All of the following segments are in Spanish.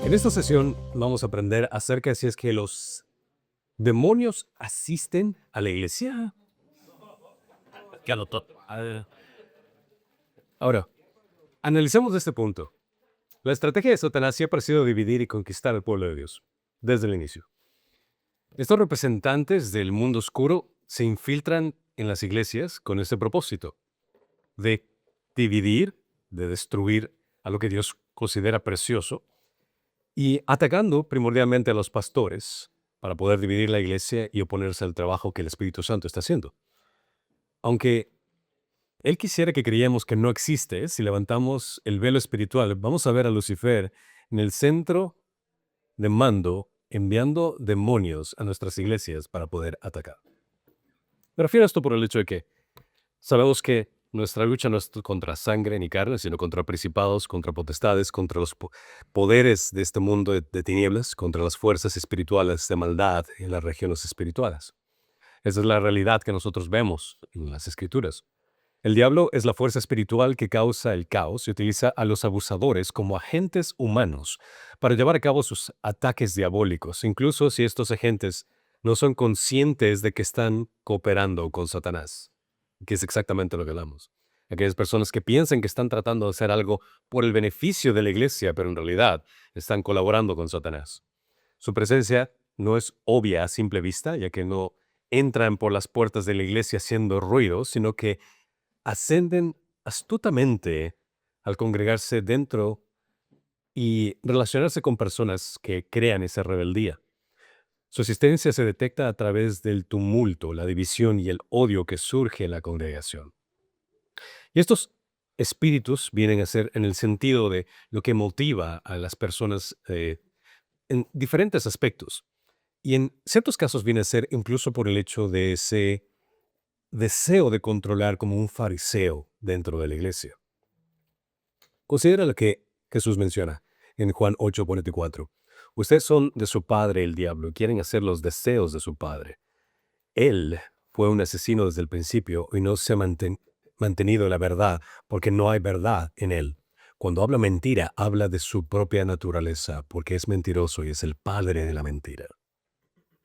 En esta sesión vamos a aprender acerca de si es que los demonios asisten a la iglesia. Ya lo Ahora, analicemos este punto. La estrategia de Satanás siempre ha sido dividir y conquistar al pueblo de Dios, desde el inicio. Estos representantes del mundo oscuro se infiltran en las iglesias con ese propósito, de dividir, de destruir a lo que Dios considera precioso, y atacando primordialmente a los pastores para poder dividir la iglesia y oponerse al trabajo que el Espíritu Santo está haciendo. Aunque Él quisiera que creyamos que no existe, si levantamos el velo espiritual, vamos a ver a Lucifer en el centro de mando, enviando demonios a nuestras iglesias para poder atacar. Me refiero a esto por el hecho de que sabemos que nuestra lucha no es contra sangre ni carne, sino contra principados, contra potestades, contra los poderes de este mundo de tinieblas, contra las fuerzas espirituales de maldad en las regiones espirituales. Esa es la realidad que nosotros vemos en las Escrituras. El diablo es la fuerza espiritual que causa el caos y utiliza a los abusadores como agentes humanos para llevar a cabo sus ataques diabólicos, incluso si estos agentes no son conscientes de que están cooperando con Satanás, que es exactamente lo que hablamos. Aquellas personas que piensan que están tratando de hacer algo por el beneficio de la iglesia, pero en realidad están colaborando con Satanás. Su presencia no es obvia a simple vista, ya que no entran por las puertas de la iglesia haciendo ruido, sino que ascenden astutamente al congregarse dentro y relacionarse con personas que crean esa rebeldía. Su existencia se detecta a través del tumulto, la división y el odio que surge en la congregación. Y estos espíritus vienen a ser en el sentido de lo que motiva a las personas en diferentes aspectos. Y en ciertos casos viene a ser incluso por el hecho de ese deseo de controlar como un fariseo dentro de la iglesia. Considera lo que Jesús menciona en Juan 8:44. Ustedes son de su padre el diablo y quieren hacer los deseos de su padre. Él fue un asesino desde el principio y no se ha mantenido en la verdad porque no hay verdad en él. Cuando habla mentira, habla de su propia naturaleza porque es mentiroso y es el padre de la mentira.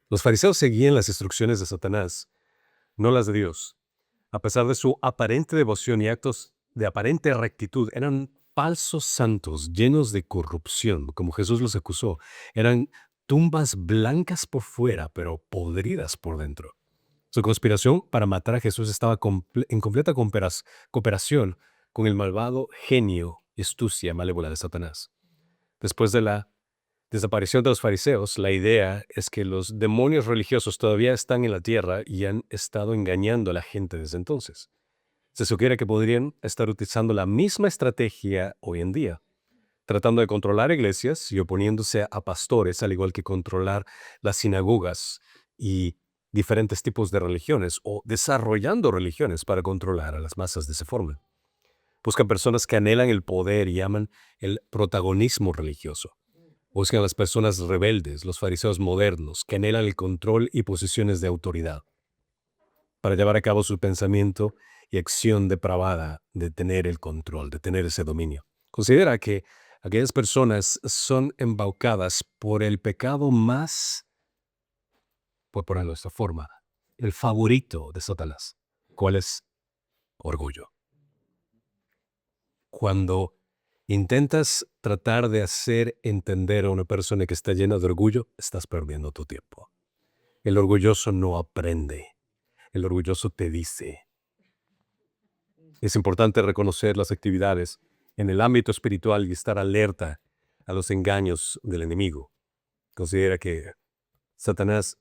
Los fariseos seguían las instrucciones de Satanás, no las de Dios. A pesar de su aparente devoción y actos de aparente rectitud, eran falsos santos llenos de corrupción, como Jesús los acusó. Eran tumbas blancas por fuera, pero podridas por dentro. Su conspiración para matar a Jesús estaba en completa cooperación con el malvado genio y astucia malévola de Satanás. Después de la desaparición de los fariseos, la idea es que los demonios religiosos todavía están en la tierra y han estado engañando a la gente desde entonces. Se sugiere que podrían estar utilizando la misma estrategia hoy en día, tratando de controlar iglesias y oponiéndose a pastores, al igual que controlar las sinagogas y diferentes tipos de religiones, o desarrollando religiones para controlar a las masas de esa forma. Buscan personas que anhelan el poder y aman el protagonismo religioso. Buscan a las personas rebeldes, los fariseos modernos, que anhelan el control y posiciones de autoridad, para llevar a cabo su pensamiento y acción depravada de tener el control, de tener ese dominio. Considera que aquellas personas son embaucadas por el pecado más, por ponerlo de esta forma, el favorito de Satanás. ¿Cuál es? Orgullo. Cuando intentas tratar de hacer entender a una persona que está llena de orgullo, estás perdiendo tu tiempo. El orgulloso no aprende. El orgulloso te dice. Es importante reconocer las actividades en el ámbito espiritual y estar alerta a los engaños del enemigo. Considera que Satanás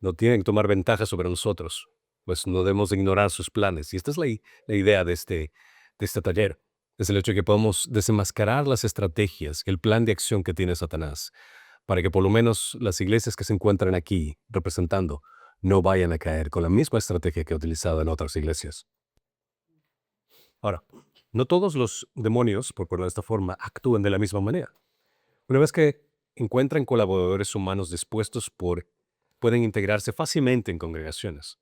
no tiene que tomar ventaja sobre nosotros, pues no debemos ignorar sus planes. Y esta es la idea de este taller. Es el hecho de que podemos desenmascarar las estrategias, el plan de acción que tiene Satanás, para que por lo menos las iglesias que se encuentran aquí representando no vayan a caer con la misma estrategia que ha utilizado en otras iglesias. Ahora, no todos los demonios, por ponerlo de esta forma, actúan de la misma manera. Una vez que encuentran colaboradores humanos dispuestos pueden integrarse fácilmente en congregaciones.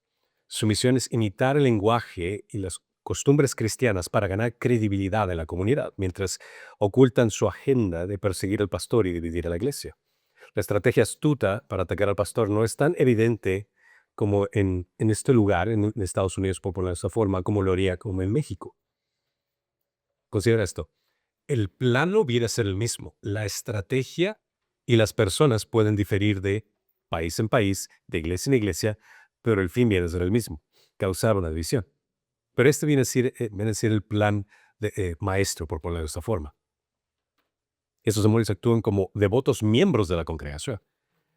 Su misión es imitar el lenguaje y las costumbres cristianas para ganar credibilidad en la comunidad, mientras ocultan su agenda de perseguir al pastor y dividir a la iglesia. La estrategia astuta para atacar al pastor no es tan evidente como en este lugar, en Estados Unidos, por ponerlo de esta forma, como lo haría como en México. Considera esto. El plano viene a ser el mismo. La estrategia y las personas pueden diferir de país en país, de iglesia en iglesia, pero el fin viene a ser el mismo, causar una división. Pero este viene a ser el plan maestro, por ponerlo de esta forma. Estos demonios actúan como devotos miembros de la congregación,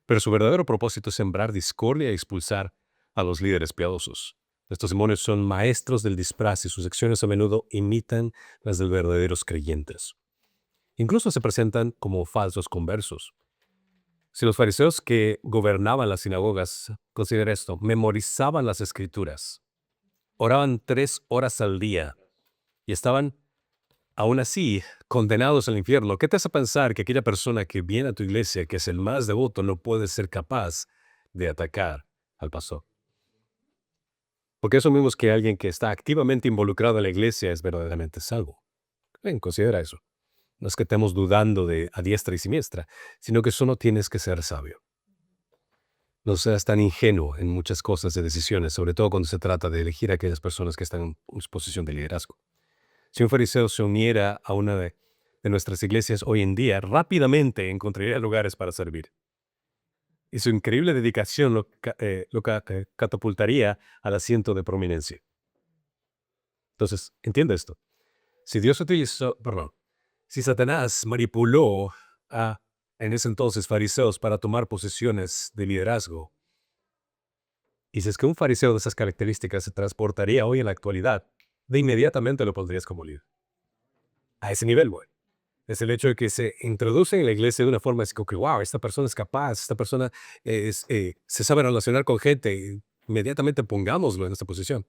pero su verdadero propósito es sembrar discordia y expulsar a los líderes piadosos. Estos demonios son maestros del disfraz y sus acciones a menudo imitan las de verdaderos creyentes. Incluso se presentan como falsos conversos. Si los fariseos que gobernaban las sinagogas, considera esto, memorizaban las escrituras, oraban 3 horas al día y estaban, aún así, condenados al infierno, ¿qué te hace pensar que aquella persona que viene a tu iglesia, que es el más devoto, no puede ser capaz de atacar al pastor? Porque eso mismo es que alguien que está activamente involucrado en la iglesia es verdaderamente salvo. Ven, considera eso. No es que estemos dudando de a diestra y siniestra, sino que solo tienes que ser sabio. No seas tan ingenuo en muchas cosas de decisiones, sobre todo cuando se trata de elegir a aquellas personas que están en posición de liderazgo. Si un fariseo se uniera a una de nuestras iglesias hoy en día, rápidamente encontraría lugares para servir. Y su increíble dedicación lo catapultaría al asiento de prominencia. Entonces, entiende esto. Si Satanás manipuló a, en ese entonces, fariseos para tomar posiciones de liderazgo, y si es que un fariseo de esas características se transportaría hoy en la actualidad, de inmediatamente lo pondrías como líder. A ese nivel, bueno. Es el hecho de que se introducen en la iglesia de una forma así como que, wow, esta persona es capaz, esta persona se sabe relacionar con gente, y inmediatamente pongámoslo en esta posición.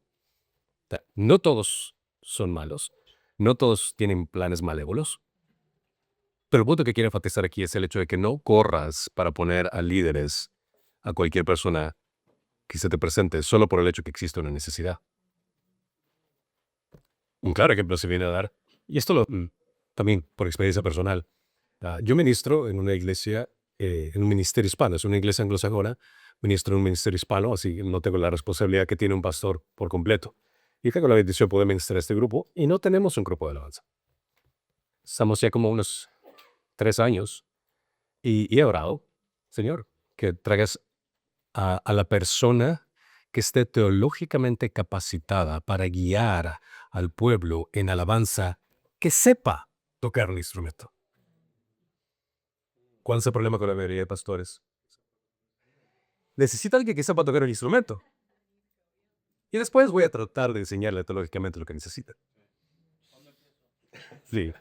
O sea, no todos son malos, no todos tienen planes malévolos, pero el punto que quiero enfatizar aquí es el hecho de que no corras para poner a líderes a cualquier persona que se te presente solo por el hecho que existe una necesidad. Un claro ejemplo se viene a dar, y esto también por experiencia personal. Yo ministro en una iglesia, en un ministerio hispano, es una iglesia anglosajona, ministro en un ministerio hispano, así que no tengo la responsabilidad que tiene un pastor por completo. Y tengo la bendición de poder ministrar a este grupo, y no tenemos un grupo de alabanza. Estamos ya como unos 3 años, y he orado, Señor, que traigas a la persona que esté teológicamente capacitada para guiar al pueblo en alabanza, que sepa tocar un instrumento. ¿Cuál es el problema con la mayoría de pastores? Necesita alguien que sepa tocar el instrumento. Y después voy a tratar de enseñarle teológicamente lo que necesita. Sí.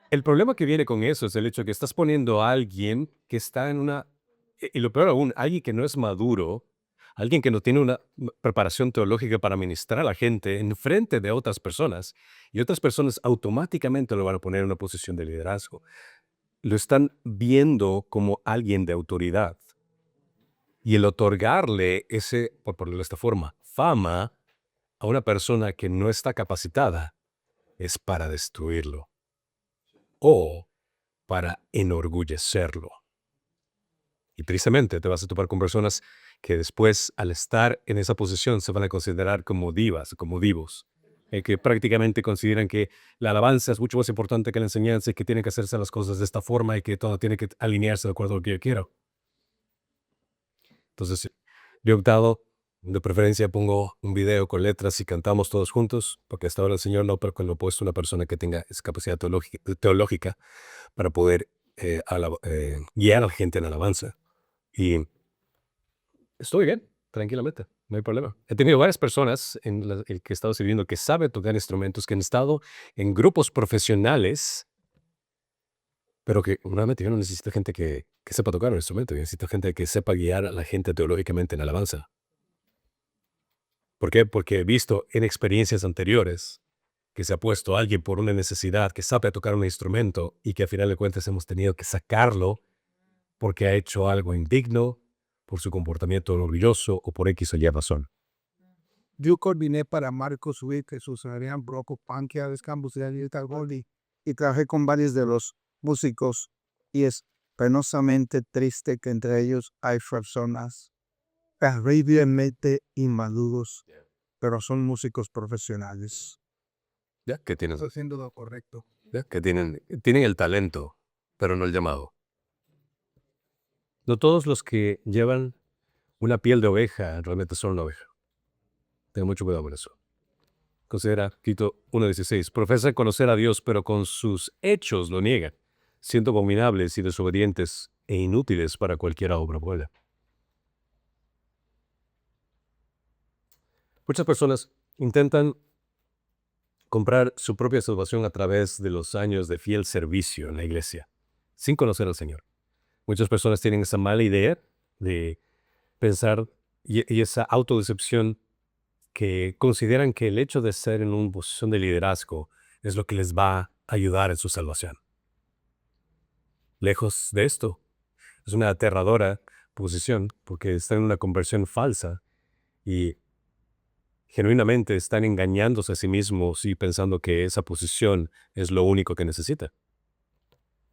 El problema que viene con eso es el hecho de que estás poniendo a alguien que está en una... Y lo peor aún, alguien que no es maduro, alguien que no tiene una preparación teológica para ministrar a la gente en frente de otras personas, y otras personas automáticamente lo van a poner en una posición de liderazgo. Lo están viendo como alguien de autoridad. Y el otorgarle por ponerlo de esta forma, fama a una persona que no está capacitada es para destruirlo o para enorgullecerlo. Y tristemente te vas a topar con personas que después, al estar en esa posición, se van a considerar como divas, como divos, que prácticamente consideran que la alabanza es mucho más importante que la enseñanza y que tienen que hacerse las cosas de esta forma y que todo tiene que alinearse de acuerdo a lo que yo quiero. Entonces, yo he optado, de preferencia pongo un video con letras y cantamos todos juntos, porque hasta ahora el Señor no ha puesto una persona que tenga esa capacidad teológica para poder guiar a la gente en alabanza. Y estoy bien, tranquilamente, no hay problema. He tenido varias personas en el que he estado sirviendo que saben tocar instrumentos, que han estado en grupos profesionales, pero que nuevamente yo no necesito gente que sepa tocar un instrumento, yo necesito gente que sepa guiar a la gente teológicamente en alabanza. ¿Por qué? Porque he visto en experiencias anteriores que se ha puesto alguien por una necesidad, que sabe tocar un instrumento y que a final de cuentas hemos tenido que sacarlo porque ha hecho algo indigno, por su comportamiento orgulloso o por X o Y razón. Yo coordiné para Marcos Witt, Jesús Adrián Broco, Pankia, Descampos, y Goldi, y trabajé con varios de los músicos, y es penosamente triste que entre ellos hay personas terriblemente inmaduros, pero son músicos profesionales. ¿Ya? Que tienen, Estoy haciendo lo correcto. ¿ya? Que tienen el talento, pero no el llamado. No todos los que llevan una piel de oveja realmente son una oveja. Ten mucho cuidado con eso. Considera Tito 1:16. Profesan conocer a Dios, pero con sus hechos lo niegan, siendo abominables y desobedientes e inútiles para cualquier obra buena. Muchas personas intentan comprar su propia salvación a través de los años de fiel servicio en la iglesia, sin conocer al Señor. Muchas personas tienen esa mala idea de pensar y esa autodecepción que consideran que el hecho de ser en una posición de liderazgo es lo que les va a ayudar en su salvación. Lejos de esto, es una aterradora posición porque están en una conversión falsa y genuinamente están engañándose a sí mismos y pensando que esa posición es lo único que necesita.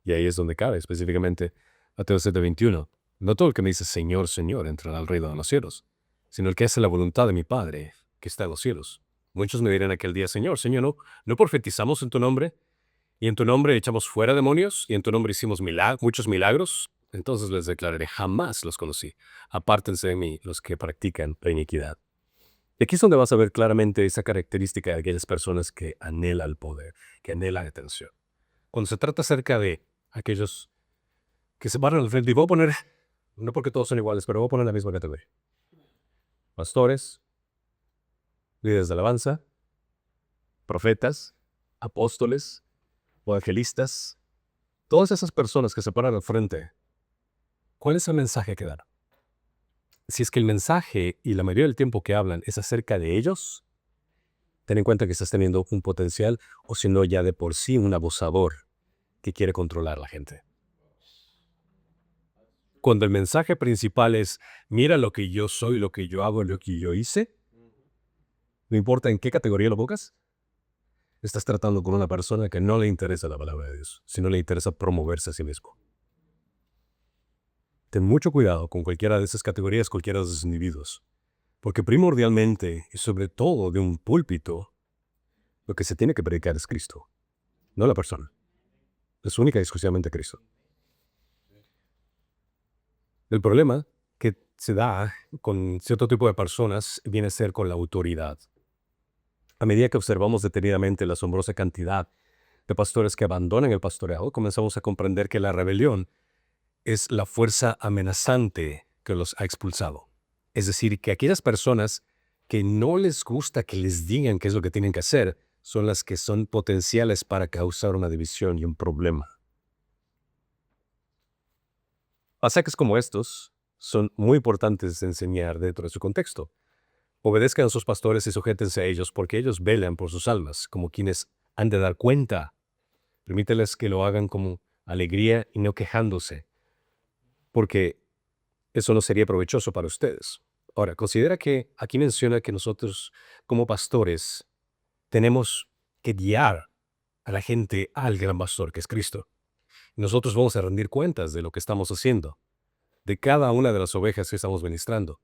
Y ahí es donde cabe específicamente Mateo 7:21. No todo el que me dice Señor, Señor entrará al reino de los cielos, sino el que hace la voluntad de mi Padre que está en los cielos. Muchos me dirán aquel día, Señor, Señor, ¿no profetizamos en tu nombre? Y en tu nombre echamos fuera demonios, y en tu nombre hicimos muchos milagros. Entonces les declararé, jamás los conocí. Apártense de mí los que practican la iniquidad. Y aquí es donde vas a ver claramente esa característica de aquellas personas que anhelan el poder, que anhelan atención. Cuando se trata acerca de aquellos que se paran al frente, y voy a poner, no porque todos son iguales, pero voy a poner la misma categoría. Pastores, líderes de alabanza, profetas, apóstoles, evangelistas, todas esas personas que se paran al frente, ¿cuál es el mensaje que dan? Si es que el mensaje y la mayoría del tiempo que hablan es acerca de ellos, ten en cuenta que estás teniendo un potencial o si no ya de por sí un abusador que quiere controlar a la gente. Cuando el mensaje principal es, mira lo que yo soy, lo que yo hago, lo que yo hice, no importa en qué categoría lo pongas, estás tratando con una persona que no le interesa la palabra de Dios, sino le interesa promoverse a sí mismo. Ten mucho cuidado con cualquiera de esas categorías, cualquiera de esos individuos, porque primordialmente y sobre todo de un púlpito, lo que se tiene que predicar es Cristo, no la persona. Es única y exclusivamente Cristo. El problema que se da con cierto tipo de personas viene a ser con la autoridad. A medida que observamos detenidamente la asombrosa cantidad de pastores que abandonan el pastoreado, comenzamos a comprender que la rebelión es la fuerza amenazante que los ha expulsado. Es decir, que aquellas personas que no les gusta que les digan qué es lo que tienen que hacer son las que son potenciales para causar una división y un problema. Pasajes como estos son muy importantes de enseñar dentro de su contexto. Obedezcan a sus pastores y sujétense a ellos porque ellos velan por sus almas, como quienes han de dar cuenta. Permíteles que lo hagan con alegría y no quejándose, porque eso no sería provechoso para ustedes. Ahora, considera que aquí menciona que nosotros, como pastores, tenemos que guiar a la gente al gran pastor, que es Cristo. Nosotros vamos a rendir cuentas de lo que estamos haciendo, de cada una de las ovejas que estamos ministrando.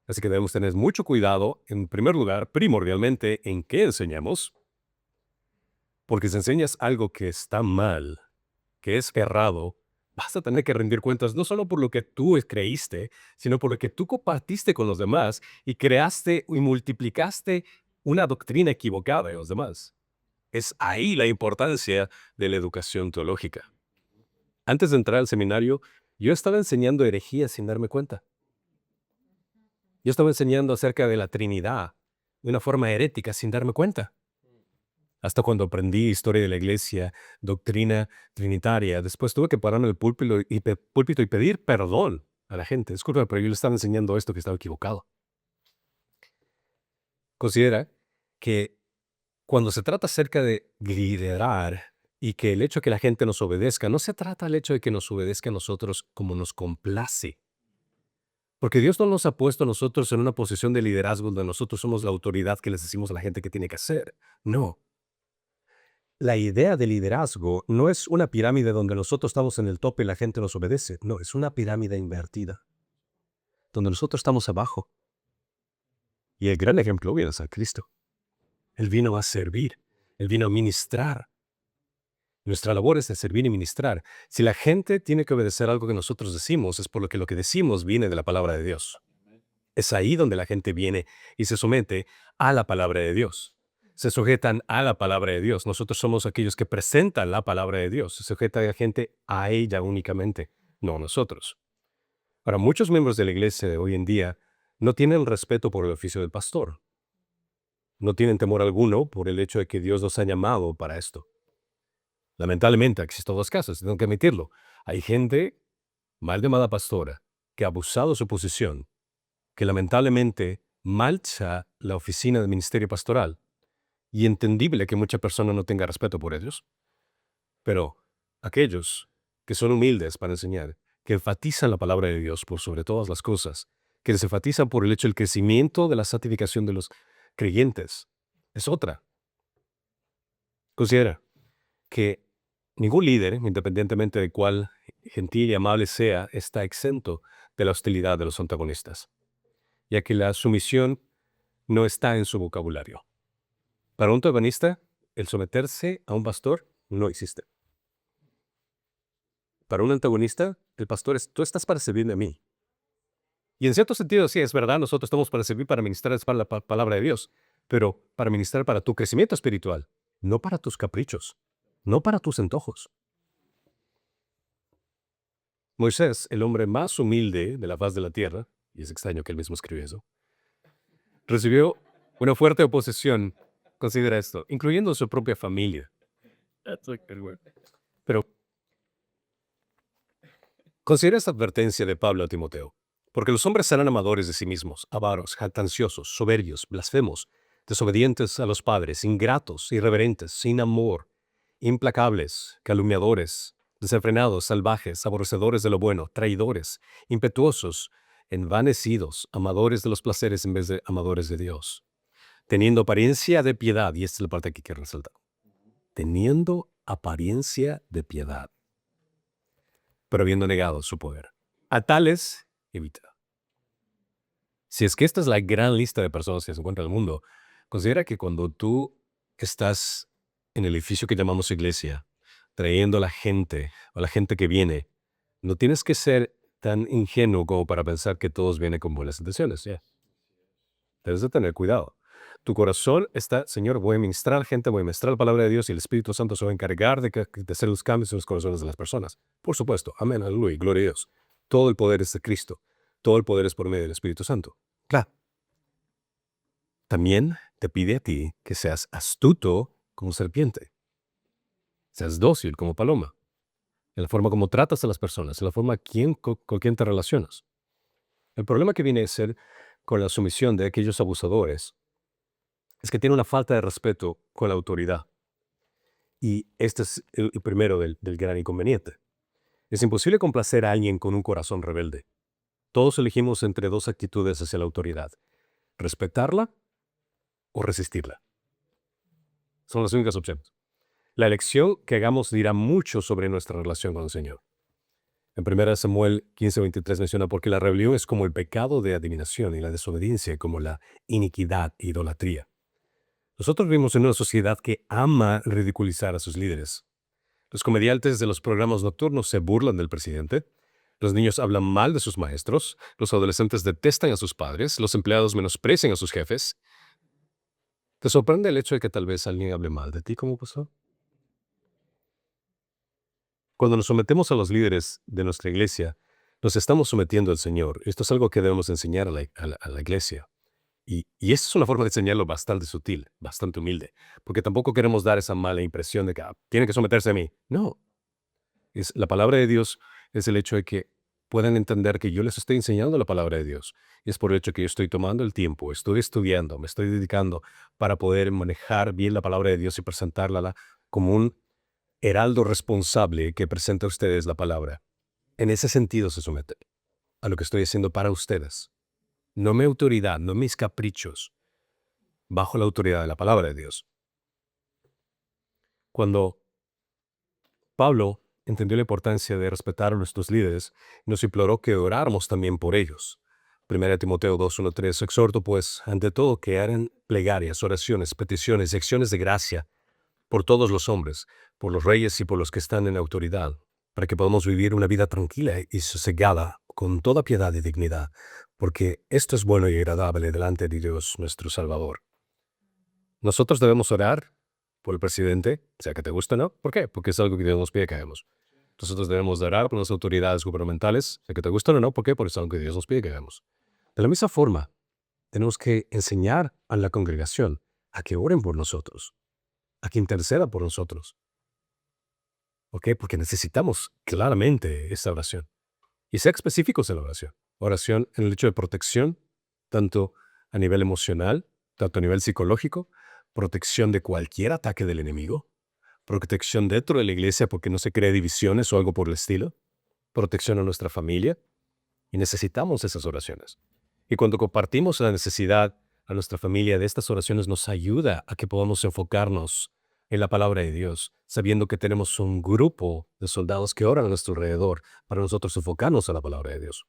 Así que debemos tener mucho cuidado, en primer lugar, primordialmente, en qué enseñamos, porque si enseñas algo que está mal, que es errado, vas a tener que rendir cuentas no solo por lo que tú creíste, sino por lo que tú compartiste con los demás y creaste y multiplicaste una doctrina equivocada en los demás. Es ahí la importancia de la educación teológica. Antes de entrar al seminario, yo estaba enseñando herejías sin darme cuenta. Yo estaba enseñando acerca de la Trinidad de una forma herética sin darme cuenta. Hasta cuando aprendí historia de la iglesia, doctrina trinitaria, después tuve que pararme en el púlpito y pedir perdón a la gente. Disculpa, pero yo le estaba enseñando esto que estaba equivocado. Considera que cuando se trata acerca de liderar y que el hecho de que la gente nos obedezca, no se trata del hecho de que nos obedezca a nosotros como nos complace. Porque Dios no nos ha puesto a nosotros en una posición de liderazgo donde nosotros somos la autoridad que les decimos a la gente que tiene que hacer. No. La idea de liderazgo no es una pirámide donde nosotros estamos en el tope y la gente nos obedece. No, es una pirámide invertida, donde nosotros estamos abajo. Y el gran ejemplo viene a ser Cristo. Él vino a servir, Él vino a ministrar. Nuestra labor es de servir y ministrar. Si la gente tiene que obedecer algo que nosotros decimos, es por lo que decimos viene de la palabra de Dios. Es ahí donde la gente viene y se somete a la palabra de Dios. Se sujetan a la palabra de Dios. Nosotros somos aquellos que presentan la palabra de Dios. Se sujeta la gente a ella únicamente, no nosotros. Ahora, muchos miembros de la iglesia de hoy en día no tienen respeto por el oficio del pastor. No tienen temor alguno por el hecho de que Dios los ha llamado para esto. Lamentablemente, existen dos casos, tengo que admitirlo. Hay gente mal llamada pastora que ha abusado de su posición, que lamentablemente mancha la oficina del ministerio pastoral, y entendible que mucha persona no tenga respeto por ellos. Pero aquellos que son humildes para enseñar, que enfatizan la palabra de Dios por sobre todas las cosas, que se enfatizan por el hecho del crecimiento de la santificación de los creyentes, es otra. Considera que ningún líder, independientemente de cuál gentil y amable sea, está exento de la hostilidad de los antagonistas, ya que la sumisión no está en su vocabulario. Para un antagonista, el someterse a un pastor no existe. Para un antagonista, el pastor es, tú estás para servirme a mí. Y en cierto sentido, sí, es verdad, nosotros estamos para servir, para ministrar para la palabra de Dios, pero para ministrar para tu crecimiento espiritual, no para tus caprichos, no para tus antojos. Moisés, el hombre más humilde de la faz de la tierra, y es extraño que él mismo escribió eso, recibió una fuerte oposición, considera esto, incluyendo su propia familia. Pero considera esta advertencia de Pablo a Timoteo, porque los hombres serán amadores de sí mismos, avaros, jactanciosos, soberbios, blasfemos, desobedientes a los padres, ingratos, irreverentes, sin amor, implacables, calumniadores, desenfrenados, salvajes, aborrecedores de lo bueno, traidores, impetuosos, envanecidos, amadores de los placeres en vez de amadores de Dios, teniendo apariencia de piedad, y esta es la parte que quiero resaltar, teniendo apariencia de piedad, pero habiendo negado su poder. A tales, evita. Si es que esta es la gran lista de personas que se encuentran en el mundo, considera que cuando tú estás en el edificio que llamamos iglesia, trayendo a la gente o a la gente que viene, no tienes que ser tan ingenuo como para pensar que todos vienen con buenas intenciones. Debes de tener cuidado. Tu corazón está, Señor, voy a ministrar gente, voy a ministrar la palabra de Dios y el Espíritu Santo se va a encargar de hacer los cambios en los corazones de las personas. Por supuesto, amén, aleluya, gloria a Dios. Todo el poder es de Cristo. Todo el poder es por medio del Espíritu Santo. Claro. También te pide a ti que seas astuto como serpiente. Seas dócil como paloma. En la forma como tratas a las personas, en la forma con quien te relacionas. El problema que viene a ser con la sumisión de aquellos abusadores es que tiene una falta de respeto con la autoridad. Y este es el primero del gran inconveniente. Es imposible complacer a alguien con un corazón rebelde. Todos elegimos entre dos actitudes hacia la autoridad: respetarla o resistirla. Son las únicas opciones. La elección que hagamos dirá mucho sobre nuestra relación con el Señor. En 1 Samuel 15:23 menciona, porque la rebelión es como el pecado de adivinación y la desobediencia como la iniquidad e idolatría. Nosotros vivimos en una sociedad que ama ridiculizar a sus líderes. Los comediantes de los programas nocturnos se burlan del presidente, los niños hablan mal de sus maestros, los adolescentes detestan a sus padres, los empleados menosprecian a sus jefes. ¿Te sorprende el hecho de que tal vez alguien hable mal de ti como pastor? Cuando nos sometemos a los líderes de nuestra iglesia, nos estamos sometiendo al Señor. Esto es algo que debemos enseñar a la iglesia. Y esta es una forma de enseñarlo bastante sutil, bastante humilde, porque tampoco queremos dar esa mala impresión de que tienen que someterse a mí. No. La palabra de Dios es el hecho de que puedan entender que yo les estoy enseñando la palabra de Dios. Y es por el hecho que yo estoy tomando el tiempo, estoy estudiando, me estoy dedicando para poder manejar bien la palabra de Dios y presentarla como un heraldo responsable que presenta a ustedes la palabra. En ese sentido se somete. a lo que estoy haciendo para ustedes. No mi autoridad, no mis caprichos, bajo la autoridad de la palabra de Dios. Cuando Pablo entendió la importancia de respetar a nuestros líderes, nos imploró que oráramos también por ellos. 1 Timoteo 2:1-3, exhorto pues, ante todo, que hagan plegarias, oraciones, peticiones y acciones de gracia por todos los hombres, por los reyes y por los que están en autoridad, para que podamos vivir una vida tranquila y sosegada, con toda piedad y dignidad, porque esto es bueno y agradable delante de Dios nuestro Salvador. Nosotros debemos orar por el presidente, sea que te guste o no. ¿Por qué? Porque es algo que Dios nos pide que hagamos. Nosotros debemos de orar por las autoridades gubernamentales, sea que te guste o no. ¿Por qué? Porque es algo que Dios nos pide que hagamos. De la misma forma, tenemos que enseñar a la congregación a que oren por nosotros, a que interceda por nosotros. ¿Ok? Porque necesitamos claramente esta oración. Y sea específicos en la oración. Oración en el hecho de protección, tanto a nivel emocional, tanto a nivel psicológico, protección de cualquier ataque del enemigo, protección dentro de la iglesia porque no se cree divisiones o algo por el estilo, protección a nuestra familia. Y necesitamos esas oraciones. Y cuando compartimos la necesidad a nuestra familia de estas oraciones, nos ayuda a que podamos enfocarnos en la palabra de Dios, sabiendo que tenemos un grupo de soldados que oran a nuestro alrededor para nosotros enfocarnos a la palabra de Dios.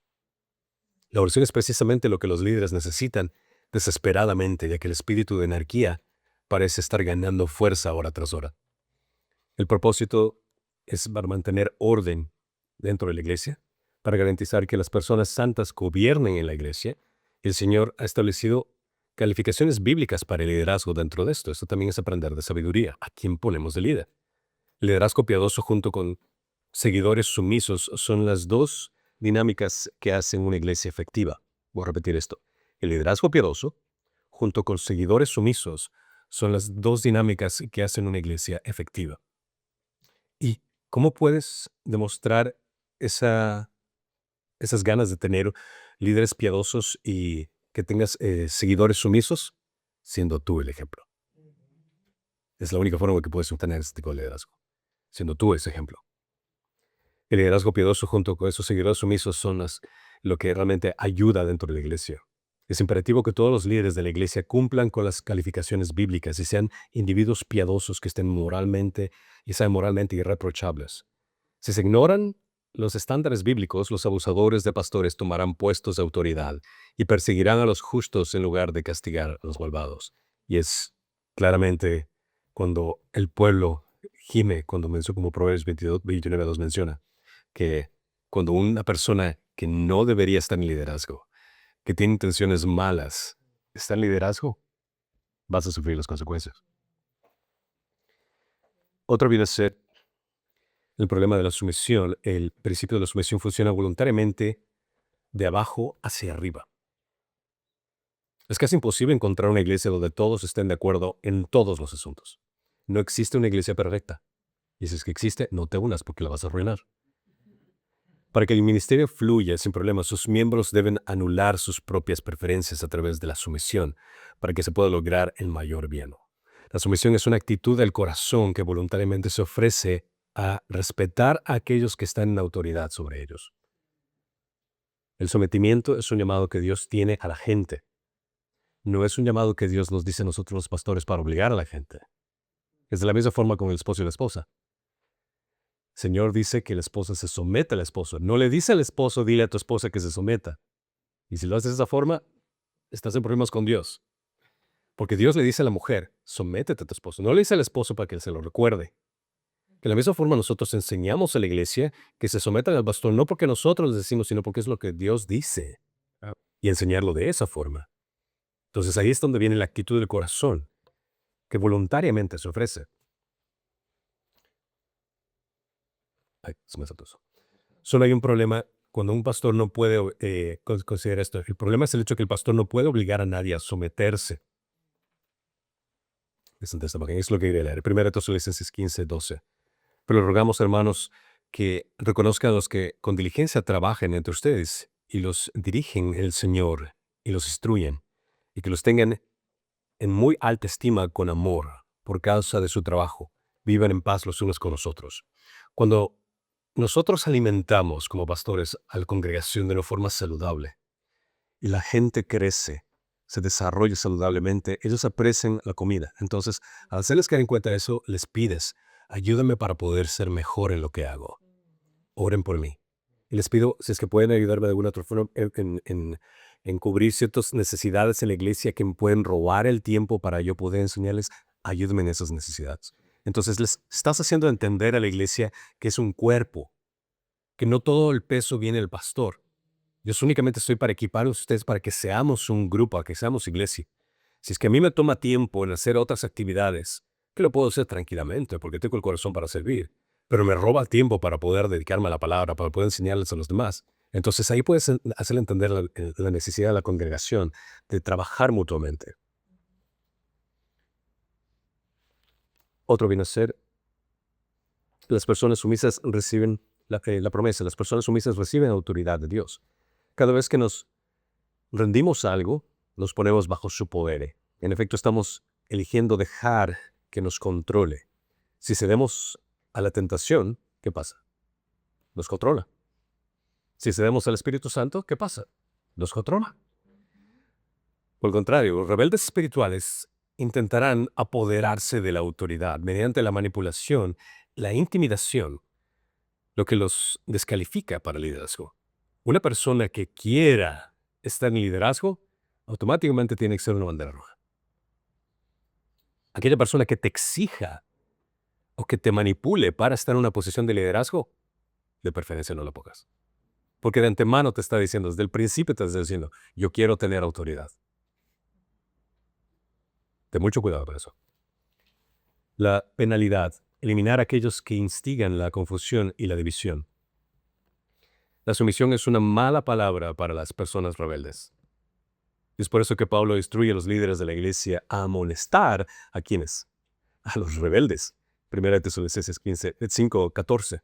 La oración es precisamente lo que los líderes necesitan desesperadamente, ya que el espíritu de anarquía parece estar ganando fuerza hora tras hora. El propósito es para mantener orden dentro de la iglesia, para garantizar que las personas santas gobiernen en la iglesia. El Señor ha establecido calificaciones bíblicas para el liderazgo dentro de esto. Esto también es aprender de sabiduría. ¿A quién ponemos de líder? El liderazgo piadoso junto con seguidores sumisos son las dos dinámicas que hacen una iglesia efectiva. Voy a repetir esto. El liderazgo piadoso junto con seguidores sumisos son las dos dinámicas que hacen una iglesia efectiva. ¿Y cómo puedes demostrar esas ganas de tener líderes piadosos y que tengas seguidores sumisos? Siendo tú el ejemplo. Es la única forma en que puedes obtener este tipo de liderazgo. Siendo tú ese ejemplo. El liderazgo piadoso junto con esos seguidores sumisos son lo que realmente ayuda dentro de la iglesia. Es imperativo que todos los líderes de la iglesia cumplan con las calificaciones bíblicas y sean individuos piadosos que estén moralmente y sean moralmente irreprochables. Si se ignoran los estándares bíblicos, los abusadores de pastores tomarán puestos de autoridad y perseguirán a los justos en lugar de castigar a los malvados. Y es claramente cuando el pueblo gime, cuando menciona, como Proverbios 29:2 menciona, que cuando una persona que no debería estar en liderazgo, que tiene intenciones malas, está en liderazgo, vas a sufrir las consecuencias. Otra viene a ser el problema de la sumisión. El principio de la sumisión funciona voluntariamente de abajo hacia arriba. Es casi imposible encontrar una iglesia donde todos estén de acuerdo en todos los asuntos. No existe una iglesia perfecta. Y si es que existe, no te unas porque la vas a arruinar. Para que el ministerio fluya sin problemas, sus miembros deben anular sus propias preferencias a través de la sumisión para que se pueda lograr el mayor bien. La sumisión es una actitud del corazón que voluntariamente se ofrece a respetar a aquellos que están en autoridad sobre ellos. El sometimiento es un llamado que Dios tiene a la gente. No es un llamado que Dios nos dice a nosotros los pastores para obligar a la gente. Es de la misma forma con el esposo y la esposa. El Señor dice que la esposa se someta al esposo. No le dice al esposo, dile a tu esposa que se someta. Y si lo haces de esa forma, estás en problemas con Dios. Porque Dios le dice a la mujer, sométete a tu esposo. No le dice al esposo para que se lo recuerde. De la misma forma nosotros enseñamos a la iglesia que se sometan al pastor, no porque nosotros les decimos, sino porque es lo que Dios dice. Y enseñarlo de esa forma. Entonces ahí es donde viene la actitud del corazón, que voluntariamente se ofrece. Ay, se me saltó eso. Solo hay un problema cuando un pastor no puede considerar esto. El problema es el hecho de que el pastor no puede obligar a nadie a someterse. Es lo que quería leer. 1 Tesalonicenses 15:12. Pero rogamos, hermanos, que reconozcan a los que con diligencia trabajen entre ustedes y los dirigen el Señor y los instruyen, y que los tengan en muy alta estima con amor por causa de su trabajo. Vivan en paz los unos con los otros. Cuando nosotros alimentamos como pastores a la congregación de una forma saludable y la gente crece, se desarrolla saludablemente, ellos aprecian la comida. Entonces, al hacerles caer en cuenta eso, les pides, ayúdame para poder ser mejor en lo que hago. Oren por mí. Y les pido, si es que pueden ayudarme de alguna otra forma en cubrir ciertas necesidades en la iglesia que me pueden robar el tiempo para yo poder enseñarles, ayúdenme en esas necesidades. Entonces, les estás haciendo entender a la iglesia que es un cuerpo, que no todo el peso viene del pastor. Yo únicamente estoy para equipar a ustedes para que seamos un grupo, para que seamos iglesia. Si es que a mí me toma tiempo en hacer otras actividades, que lo puedo hacer tranquilamente porque tengo el corazón para servir, pero me roba tiempo para poder dedicarme a la palabra, para poder enseñarles a los demás. Entonces ahí puedes hacer entender la necesidad de la congregación de trabajar mutuamente. Otro viene a ser, las personas sumisas reciben la promesa, las personas sumisas reciben autoridad de Dios. Cada vez que nos rendimos a algo, nos ponemos bajo su poder. En efecto, estamos eligiendo dejar que nos controle. Si cedemos a la tentación, ¿qué pasa? Nos controla. Si cedemos al Espíritu Santo, ¿qué pasa? Nos controla. Por el contrario, los rebeldes espirituales intentarán apoderarse de la autoridad mediante la manipulación, la intimidación, lo que los descalifica para el liderazgo. Una persona que quiera estar en liderazgo, automáticamente tiene que ser una bandera roja. Aquella persona que te exija o que te manipule para estar en una posición de liderazgo, de preferencia no la pongas. Porque de antemano te está diciendo, desde el principio te está diciendo, yo quiero tener autoridad. Ten mucho cuidado con eso. La penalidad, eliminar a aquellos que instigan la confusión y la división. La sumisión es una mala palabra para las personas rebeldes. Es por eso que Pablo instruye a los líderes de la iglesia a amonestar a quienes, a los rebeldes. 1 Tesalonicenses 5:14.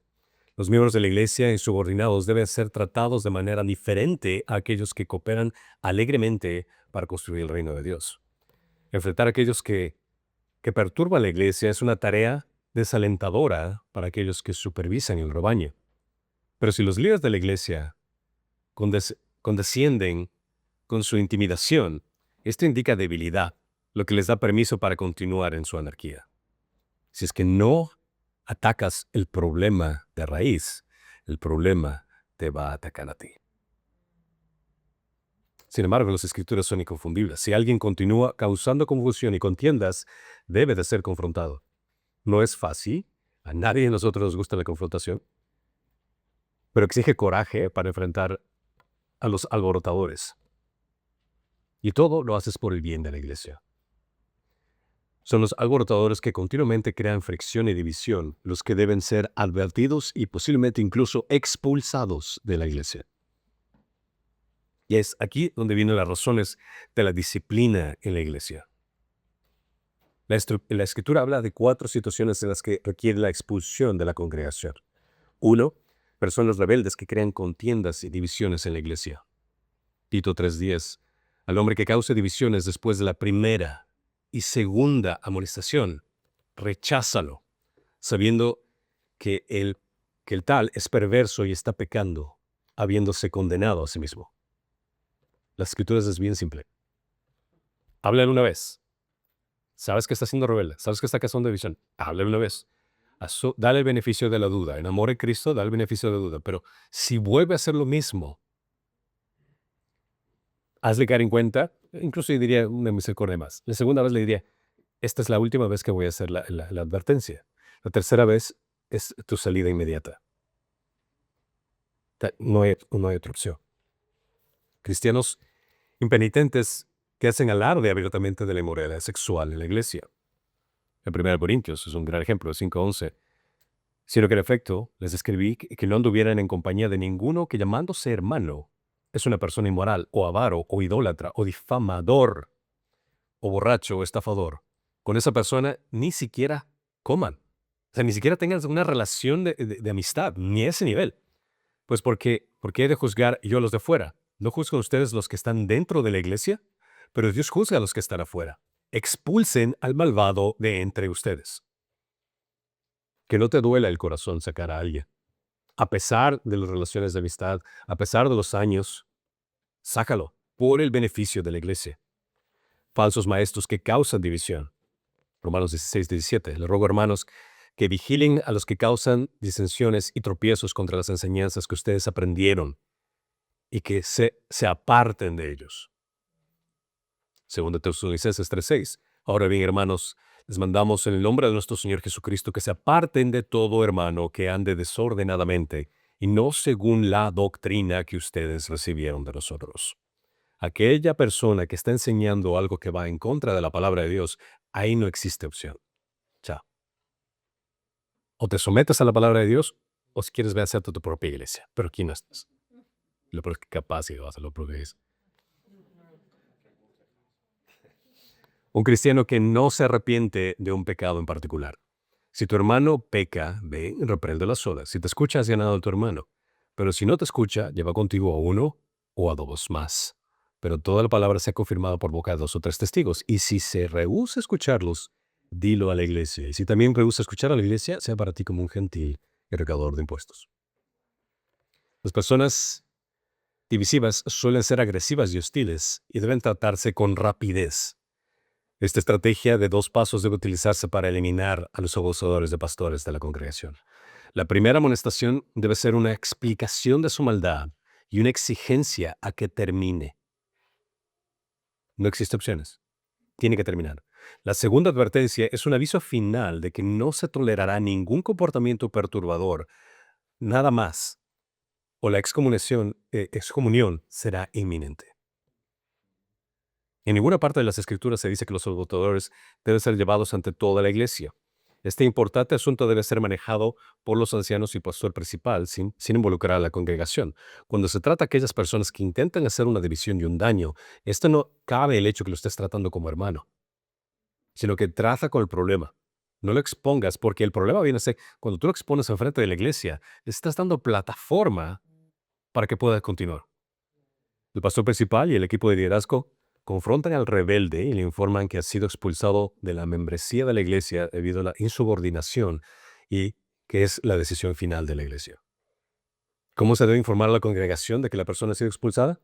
Los miembros de la iglesia y subordinados deben ser tratados de manera diferente a aquellos que cooperan alegremente para construir el reino de Dios. Enfrentar a aquellos que perturban la iglesia es una tarea desalentadora para aquellos que supervisan el rebaño. Pero si los líderes de la iglesia condescienden con su intimidación, esto indica debilidad, lo que les da permiso para continuar en su anarquía. Si es que no atacas el problema de raíz, el problema te va a atacar a ti. Sin embargo, las escrituras son inconfundibles. Si alguien continúa causando confusión y contiendas, debe de ser confrontado. No es fácil, a nadie de nosotros nos gusta la confrontación, pero exige coraje para enfrentar a los alborotadores. Y todo lo haces por el bien de la iglesia. Son los alborotadores que continuamente crean fricción y división los que deben ser advertidos y posiblemente incluso expulsados de la iglesia. Y es aquí donde vienen las razones de la disciplina en la iglesia. La Escritura habla de 4 situaciones en las que requiere la expulsión de la congregación. 1. Personas rebeldes que crean contiendas y divisiones en la iglesia. Tito 3:10. Al hombre que cause divisiones después de la primera y segunda amonestación, recházalo, sabiendo que el tal es perverso y está pecando, habiéndose condenado a sí mismo. Las escrituras es bien simple. Háblale una vez. Sabes que está siendo rebelde, sabes que está causando división. Háblale una vez. Dale el beneficio de la duda. En amor a Cristo, dale el beneficio de la duda. Pero si vuelve a hacer lo mismo, hazle caer en cuenta, incluso yo diría una misericordia más. La segunda vez le diría, esta es la última vez que voy a hacer la advertencia. La tercera vez es tu salida inmediata. No hay otra opción. Cristianos impenitentes que hacen alarde abiertamente de la inmoralidad sexual en la iglesia. En 1 Corintios es un gran ejemplo, 5:11. Sino que en efecto les escribí que no anduvieran en compañía de ninguno que llamándose hermano es una persona inmoral, o avaro, o idólatra, o difamador, o borracho, o estafador. Con esa persona ni siquiera coman. O sea, ni siquiera tengan una relación de amistad, ni a ese nivel. Pues porque he de juzgar yo a los de fuera. ¿No juzgan ustedes los que están dentro de la iglesia? Pero Dios juzga a los que están afuera. Expulsen al malvado de entre ustedes. Que no te duela el corazón sacar a alguien. A pesar de las relaciones de amistad, a pesar de los años, sácalo por el beneficio de la iglesia. Falsos maestros que causan división. Romanos 16, 17. Les ruego, hermanos, que vigilen a los que causan disensiones y tropiezos contra las enseñanzas que ustedes aprendieron y que se aparten de ellos. Segundo Tesalonicenses 3:6. Ahora bien, hermanos, les mandamos en el nombre de nuestro Señor Jesucristo que se aparten de todo hermano que ande desordenadamente y no según la doctrina que ustedes recibieron de nosotros. Aquella persona que está enseñando algo que va en contra de la palabra de Dios, ahí no existe opción. Chao. O te sometes a la palabra de Dios, o si quieres ve a hacerte tu propia iglesia. Pero aquí no estás. Lo peor es que capaz y vas a lo progres. Un cristiano que no se arrepiente de un pecado en particular. Si tu hermano peca, ve y reprende las olas. Si te escucha, has ganado a tu hermano. Pero si no te escucha, lleva contigo a uno o a dos más. Pero toda la palabra sea confirmada por boca de 2 o 3 testigos. Y si se rehúsa a escucharlos, dilo a la iglesia. Y si también rehúsa escuchar a la iglesia, sea para ti como un gentil y recaudador de impuestos. Las personas divisivas suelen ser agresivas y hostiles y deben tratarse con rapidez. Esta estrategia de 2 pasos debe utilizarse para eliminar a los abusadores de pastores de la congregación. La primera amonestación debe ser una explicación de su maldad y una exigencia a que termine. No existen opciones. Tiene que terminar. La segunda advertencia es un aviso final de que no se tolerará ningún comportamiento perturbador, nada más, o la excomunión será inminente. En ninguna parte de las Escrituras se dice que los abusadores deben ser llevados ante toda la iglesia. Este importante asunto debe ser manejado por los ancianos y pastor principal sin involucrar a la congregación. Cuando se trata de aquellas personas que intentan hacer una división y un daño, esto no cabe el hecho que lo estés tratando como hermano, sino que trata con el problema. No lo expongas, porque el problema viene a ser, cuando tú lo expones enfrente de la iglesia, le estás dando plataforma para que pueda continuar. El pastor principal y el equipo de liderazgo confrontan al rebelde y le informan que ha sido expulsado de la membresía de la iglesia debido a la insubordinación y que es la decisión final de la iglesia. ¿Cómo se debe informar a la congregación de que la persona ha sido expulsada?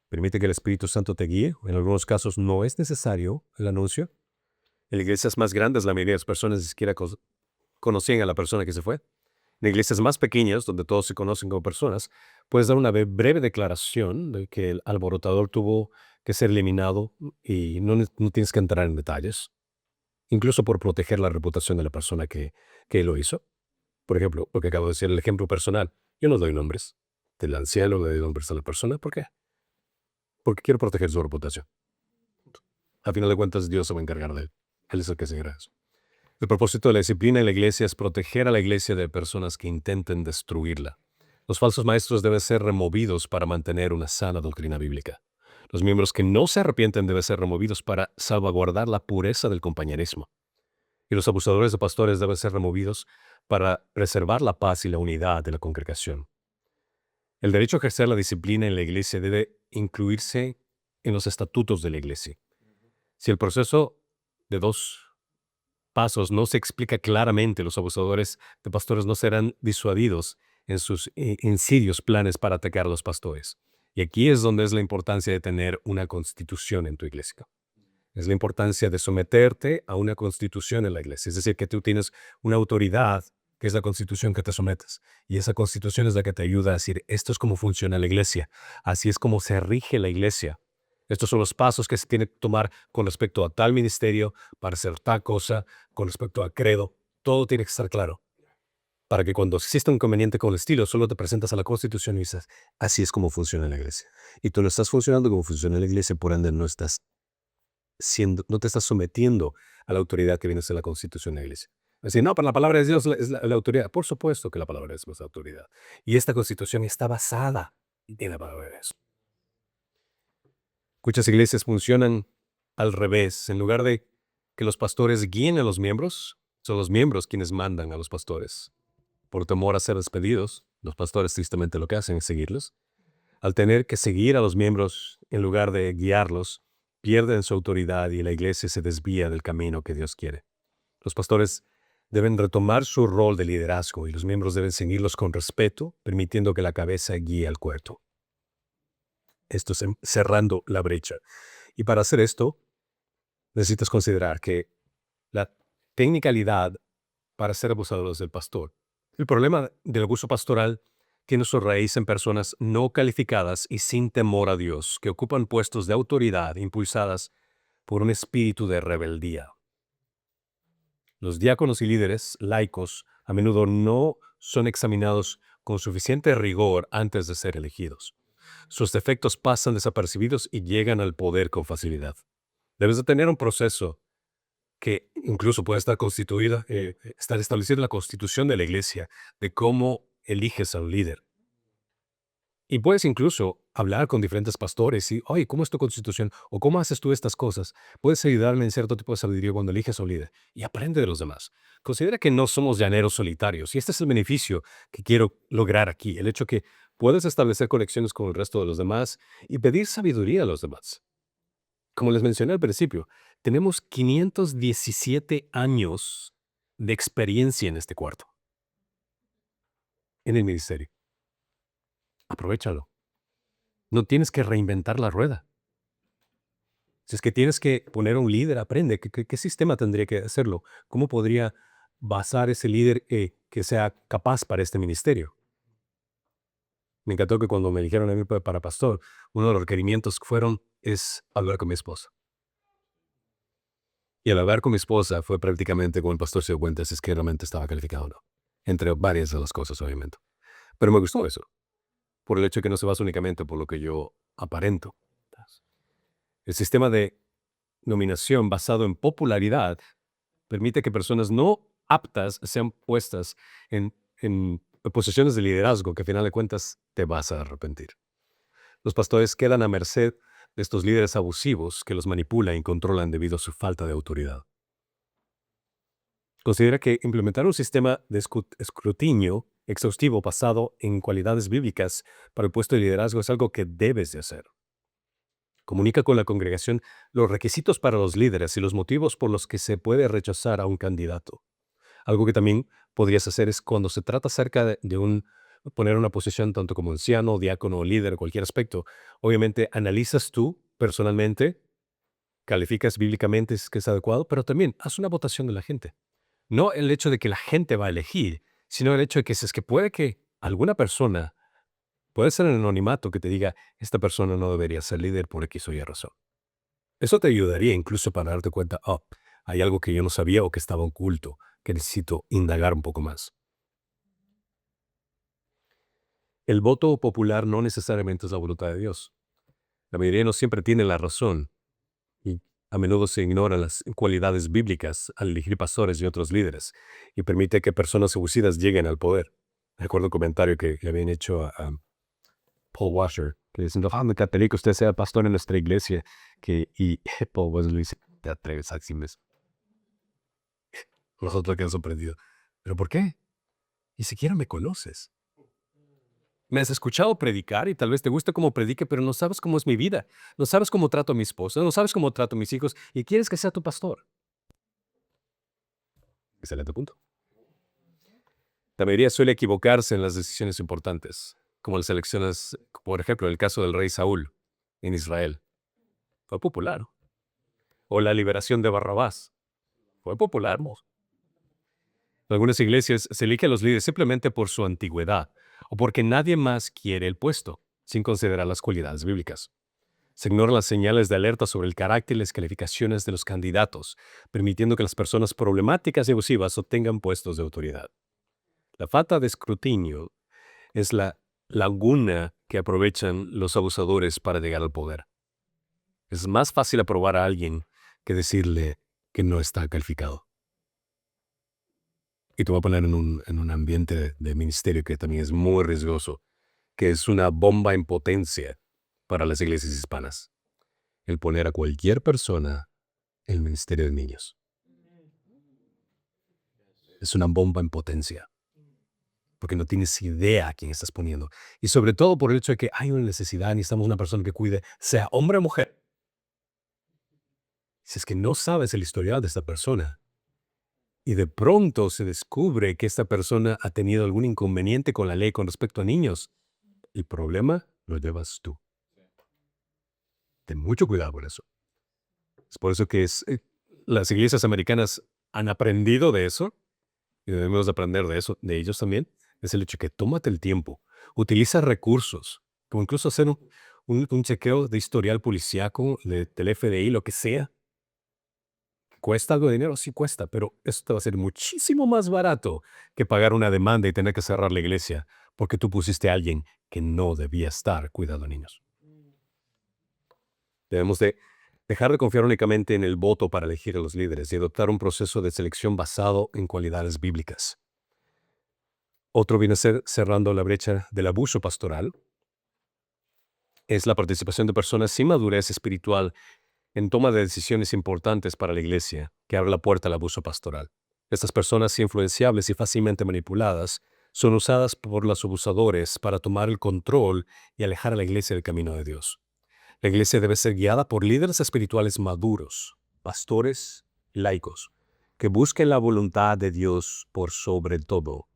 Permite que el Espíritu Santo te guíe. En algunos casos no es necesario el anuncio. En iglesias más grandes, la mayoría de las personas ni siquiera conocían a la persona que se fue. En iglesias más pequeñas, donde todos se conocen como personas, puedes dar una breve declaración de que el alborotador tuvo que ser eliminado y no tienes que entrar en detalles, incluso por proteger la reputación de la persona que lo hizo. Por ejemplo, lo que acabo de decir, el ejemplo personal. Yo no doy nombres. Del anciano le doy nombres a la persona. ¿Por qué? Porque quiero proteger su reputación. A final de cuentas, Dios se va a encargar de él. Él es el que se encarga de eso. El propósito de la disciplina en la iglesia es proteger a la iglesia de personas que intenten destruirla. Los falsos maestros deben ser removidos para mantener una sana doctrina bíblica. Los miembros que no se arrepienten deben ser removidos para salvaguardar la pureza del compañerismo. Y los abusadores de pastores deben ser removidos para preservar la paz y la unidad de la congregación. El derecho a ejercer la disciplina en la iglesia debe incluirse en los estatutos de la iglesia. Si el proceso de 2 pasos no se explica claramente, los abusadores de pastores no serán disuadidos en sus insidios planes para atacar a los pastores. Y aquí es donde es la importancia de tener una constitución en tu iglesia. Es la importancia de someterte a una constitución en la iglesia. Es decir, que tú tienes una autoridad, que es la constitución que te sometes. Y esa constitución es la que te ayuda a decir, esto es cómo funciona la iglesia. Así es como se rige la iglesia. Estos son los pasos que se tienen que tomar con respecto a tal ministerio, para hacer tal cosa, con respecto a credo. Todo tiene que estar claro. Para que cuando exista un inconveniente con el estilo, solo te presentas a la Constitución y dices, así es como funciona la iglesia. Y tú no estás funcionando como funciona la iglesia, por ende no te estás sometiendo a la autoridad que viene a ser la Constitución de la iglesia. Es decir, no, pero la palabra de Dios es la autoridad. Por supuesto que la palabra de Dios es la autoridad. Y esta Constitución está basada en la palabra de Dios. Muchas iglesias funcionan al revés. En lugar de que los pastores guíen a los miembros, son los miembros quienes mandan a los pastores. Por temor a ser despedidos, los pastores tristemente lo que hacen es seguirlos. Al tener que seguir a los miembros en lugar de guiarlos, pierden su autoridad y la iglesia se desvía del camino que Dios quiere. Los pastores deben retomar su rol de liderazgo y los miembros deben seguirlos con respeto, permitiendo que la cabeza guíe al cuerpo. Esto es cerrando la brecha. Y para hacer esto, necesitas considerar que la tecnicalidad para ser abusadores del pastor. El problema del abuso pastoral tiene su raíz en personas no calificadas y sin temor a Dios, que ocupan puestos de autoridad impulsadas por un espíritu de rebeldía. Los diáconos y líderes laicos a menudo no son examinados con suficiente rigor antes de ser elegidos. Sus defectos pasan desapercibidos y llegan al poder con facilidad. Debes de tener un proceso que incluso puede estar estar establecido en la constitución de la iglesia, de cómo eliges a un líder. Y puedes incluso hablar con diferentes pastores y, oye, ¿cómo es tu constitución? ¿O cómo haces tú estas cosas? Puedes ayudarle en cierto tipo de sabiduría cuando eliges a un líder. Y aprende de los demás. Considera que no somos llaneros solitarios. Y este es el beneficio que quiero lograr aquí. El hecho que puedes establecer conexiones con el resto de los demás y pedir sabiduría a los demás. Como les mencioné al principio, tenemos 517 años de experiencia en este cuarto, en el ministerio. Aprovechalo. No tienes que reinventar la rueda. Si es que tienes que poner a un líder, aprende qué sistema tendría que hacerlo. ¿Cómo podría basar ese líder que sea capaz para este ministerio? Me encantó que cuando me eligieron a mí para pastor, uno de los requerimientos es hablar con mi esposa. Y al hablar con mi esposa fue prácticamente como el pastor se dio cuenta si es que realmente estaba calificado o no. Entre varias de las cosas, obviamente. Pero me gustó eso. Por el hecho de que no se basa únicamente por lo que yo aparento. El sistema de nominación basado en popularidad permite que personas no aptas sean puestas en posiciones de liderazgo que, a final de cuentas, te vas a arrepentir. Los pastores quedan a merced de estos líderes abusivos que los manipulan y controlan debido a su falta de autoridad. Considera que implementar un sistema de escrutinio exhaustivo basado en cualidades bíblicas para el puesto de liderazgo es algo que debes de hacer. Comunica con la congregación los requisitos para los líderes y los motivos por los que se puede rechazar a un candidato. Algo que también podrías hacer es cuando se trata acerca de poner una posición tanto como anciano, diácono, líder, cualquier aspecto. Obviamente analizas tú personalmente, calificas bíblicamente si es que es adecuado, pero también haz una votación de la gente. No el hecho de que la gente va a elegir, sino el hecho de que si es que puede que alguna persona, puede ser en anonimato, que te diga, esta persona no debería ser líder por X o Y razón. Eso te ayudaría incluso para darte cuenta, hay algo que yo no sabía o que estaba oculto, que necesito indagar un poco más. El voto popular no necesariamente es la voluntad de Dios. La mayoría no siempre tiene la razón y a menudo se ignoran las cualidades bíblicas al elegir pastores y otros líderes y permite que personas abusidas lleguen al poder. Recuerdo un comentario que le habían hecho a Paul Washer, que diciendo, me encantaría que usted sea pastor en nuestra iglesia, y Paul Washer le dice, te atreves a sí mismo. Nosotros quedamos sorprendidos. ¿Pero por qué? Ni siquiera me conoces. Me has escuchado predicar y tal vez te gusta cómo predique, pero no sabes cómo es mi vida. No sabes cómo trato a mi esposa, no sabes cómo trato a mis hijos y quieres que sea tu pastor. Excelente punto. La mayoría suele equivocarse en las decisiones importantes, como las elecciones, por ejemplo, el caso del rey Saúl en Israel. Fue popular. O la liberación de Barrabás. Fue popular. En algunas iglesias se elige a los líderes simplemente por su antigüedad o porque nadie más quiere el puesto, sin considerar las cualidades bíblicas. Se ignoran las señales de alerta sobre el carácter y las calificaciones de los candidatos, permitiendo que las personas problemáticas y abusivas obtengan puestos de autoridad. La falta de escrutinio es la laguna que aprovechan los abusadores para llegar al poder. Es más fácil aprobar a alguien que decirle que no está calificado. Y te voy a poner en un ambiente de ministerio que también es muy riesgoso, que es una bomba en potencia para las iglesias hispanas. El poner a cualquier persona en el ministerio de niños. Es una bomba en potencia. Porque no tienes idea a quién estás poniendo. Y sobre todo por el hecho de que hay una necesidad, necesitamos una persona que cuide, sea hombre o mujer. Si es que no sabes el historial de esta persona, y de pronto se descubre que esta persona ha tenido algún inconveniente con la ley con respecto a niños, el problema lo llevas tú. Ten mucho cuidado con eso. Es por eso que las iglesias americanas han aprendido de eso, y debemos aprender de eso, de ellos también, es el hecho que tómate el tiempo, utiliza recursos, como incluso hacer un chequeo de historial policíaco del FBI, lo que sea. ¿Cuesta algo de dinero? Sí cuesta, pero esto te va a ser muchísimo más barato que pagar una demanda y tener que cerrar la iglesia porque tú pusiste a alguien que no debía estar cuidando a niños. Debemos de dejar de confiar únicamente en el voto para elegir a los líderes y adoptar un proceso de selección basado en cualidades bíblicas. Otro viene a ser cerrando la brecha del abuso pastoral. Es la participación de personas sin madurez espiritual en toma de decisiones importantes para la iglesia, que abre la puerta al abuso pastoral. Estas personas influenciables y fácilmente manipuladas son usadas por los abusadores para tomar el control y alejar a la iglesia del camino de Dios. La iglesia debe ser guiada por líderes espirituales maduros, pastores, laicos, que busquen la voluntad de Dios por sobre todo.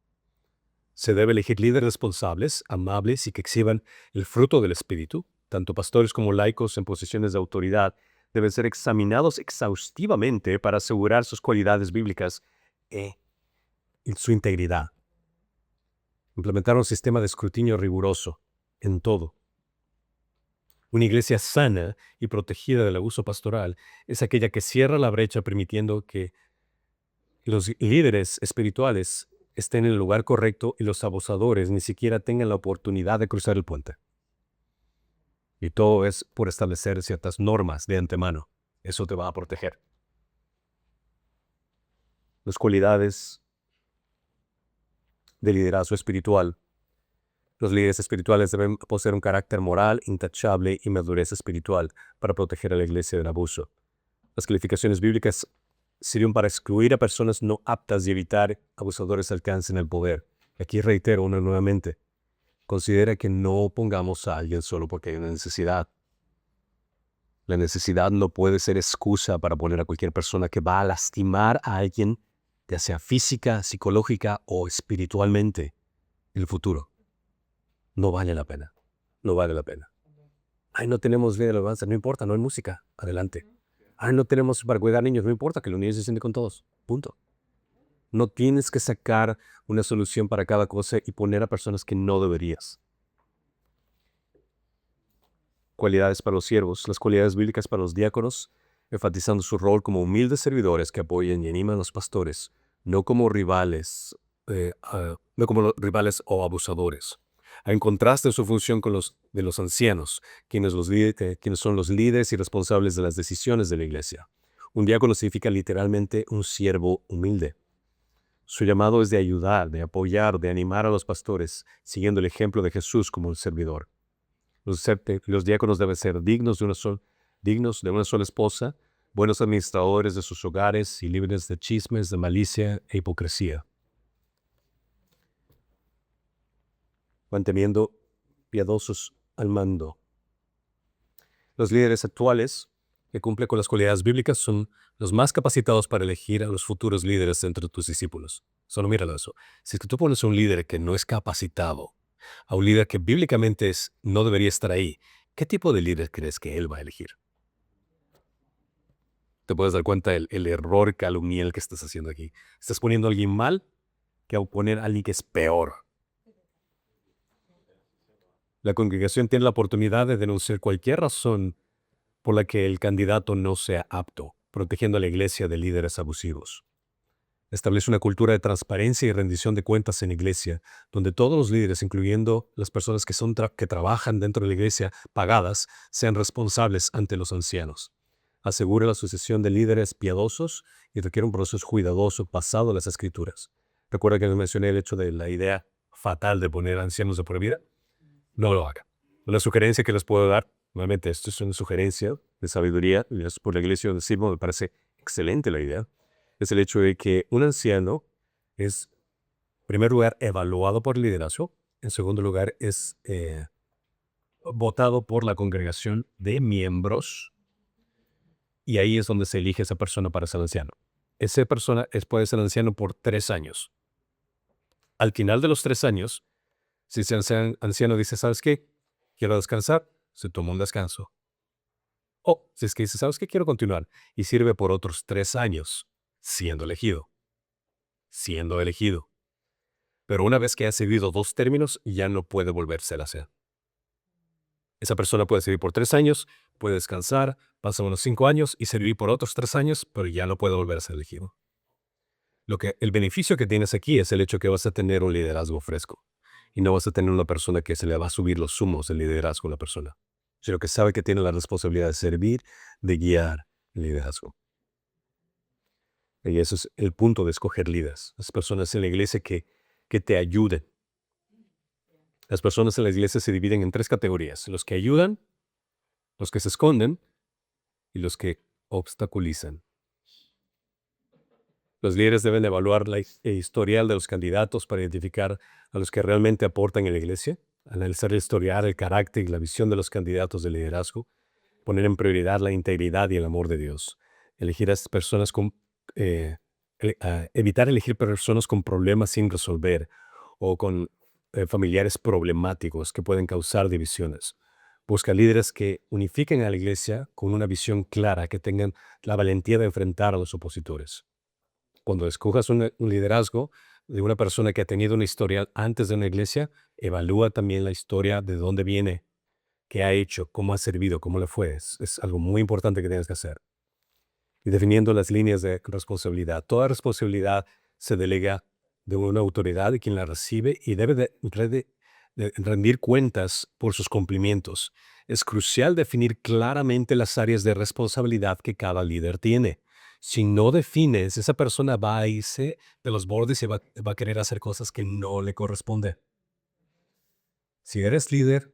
Se debe elegir líderes responsables, amables y que exhiban el fruto del Espíritu. Tanto pastores como laicos en posiciones de autoridad deben ser examinados exhaustivamente para asegurar sus cualidades bíblicas y su integridad. Implementar un sistema de escrutinio riguroso en todo. Una iglesia sana y protegida del abuso pastoral es aquella que cierra la brecha permitiendo que los líderes espirituales estén en el lugar correcto y los abusadores ni siquiera tengan la oportunidad de cruzar el puente. Y todo es por establecer ciertas normas de antemano. Eso te va a proteger. Las cualidades de liderazgo espiritual. Los líderes espirituales deben poseer un carácter moral, intachable y madurez espiritual para proteger a la iglesia del abuso. Las calificaciones bíblicas sirven para excluir a personas no aptas y evitar abusadores alcancen el poder. Aquí reitero una nuevamente. Considera que no pongamos a alguien solo porque hay una necesidad. La necesidad no puede ser excusa para poner a cualquier persona que va a lastimar a alguien, ya sea física, psicológica o espiritualmente, en el futuro. No vale la pena. No vale la pena. Ay, no tenemos vida de alabanza, no importa, no hay música. Adelante. Ay, no tenemos para cuidar niños, no importa, que los niños se sienten con todos. Punto. No tienes que sacar una solución para cada cosa y poner a personas que no deberías. Cualidades para los siervos, las cualidades bíblicas para los diáconos, enfatizando su rol como humildes servidores que apoyen y animan a los pastores, no como rivales o abusadores. En contraste su función con los de los ancianos, quienes son los líderes y responsables de las decisiones de la iglesia. Un diácono significa literalmente un siervo humilde. Su llamado es de ayudar, de apoyar, de animar a los pastores, siguiendo el ejemplo de Jesús como el servidor. Los diáconos deben ser dignos de una sola esposa, buenos administradores de sus hogares y libres de chismes, de malicia e hipocresía. Manteniendo piadosos al mando. Los líderes actuales que cumplen con las cualidades bíblicas son los más capacitados para elegir a los futuros líderes entre tus discípulos. Solo míralo eso. Si es que tú pones a un líder que no es capacitado, a un líder que bíblicamente no debería estar ahí, ¿qué tipo de líder crees que él va a elegir? Te puedes dar cuenta el error calumnial que estás haciendo aquí. Estás poniendo a alguien mal que a poner a alguien que es peor. La congregación tiene la oportunidad de denunciar cualquier razón por la que el candidato no sea apto, protegiendo a la iglesia de líderes abusivos. Establece una cultura de transparencia y rendición de cuentas en la iglesia, donde todos los líderes, incluyendo las personas que trabajan dentro de la iglesia pagadas, sean responsables ante los ancianos. Asegura la sucesión de líderes piadosos y requiere un proceso cuidadoso basado en las escrituras. ¿Recuerda que les mencioné el hecho de la idea fatal de poner ancianos de por vida? No lo haga. Una sugerencia que les puedo dar, nuevamente, esto es una sugerencia de sabiduría, y es por la iglesia de Simo, me parece excelente la idea, es el hecho de que un anciano es, en primer lugar, evaluado por el liderazgo, en segundo lugar, es votado por la congregación de miembros, y ahí es donde se elige esa persona para ser anciano. esa persona puede ser anciano por 3 años. Al final de los 3 años, si ese anciano dice, ¿sabes qué? Quiero descansar, se toma un descanso. O si es que dice, ¿sabes qué? Quiero continuar. Y sirve por otros 3 años, siendo elegido. Siendo elegido. Pero una vez que ha servido 2 términos, ya no puede volverse a hacer. Esa persona puede servir por 3 años, puede descansar, pasa unos 5 años y servir por otros 3 años, pero ya no puede volver a ser elegido. El beneficio que tienes aquí es el hecho que vas a tener un liderazgo fresco. Y no vas a tener una persona que se le va a subir los humos del liderazgo a la persona, sino que sabe que tiene la responsabilidad de servir, de guiar el liderazgo. Y eso es el punto de escoger líderes. Las personas en la iglesia que te ayuden. Las personas en la iglesia se dividen en 3 categorías: los que ayudan, los que se esconden y los que obstaculizan. Los líderes deben evaluar el historial de los candidatos para identificar a los que realmente aportan en la iglesia, analizar el historial, el carácter y la visión de los candidatos de liderazgo, poner en prioridad la integridad y el amor de Dios, elegir a estas personas evitar elegir personas con problemas sin resolver o con familiares problemáticos que pueden causar divisiones. Busca líderes que unifiquen a la iglesia con una visión clara, que tengan la valentía de enfrentar a los opositores. Cuando escojas un liderazgo de una persona que ha tenido una historia antes de una iglesia, evalúa también la historia de dónde viene, qué ha hecho, cómo ha servido, cómo le fue. Es algo muy importante que tienes que hacer. Y definiendo las líneas de responsabilidad. Toda responsabilidad se delega de una autoridad y quien la recibe y debe de rendir cuentas por sus cumplimientos. Es crucial definir claramente las áreas de responsabilidad que cada líder tiene. Si no defines, esa persona va a irse de los bordes y va a querer hacer cosas que no le corresponden. Si eres líder,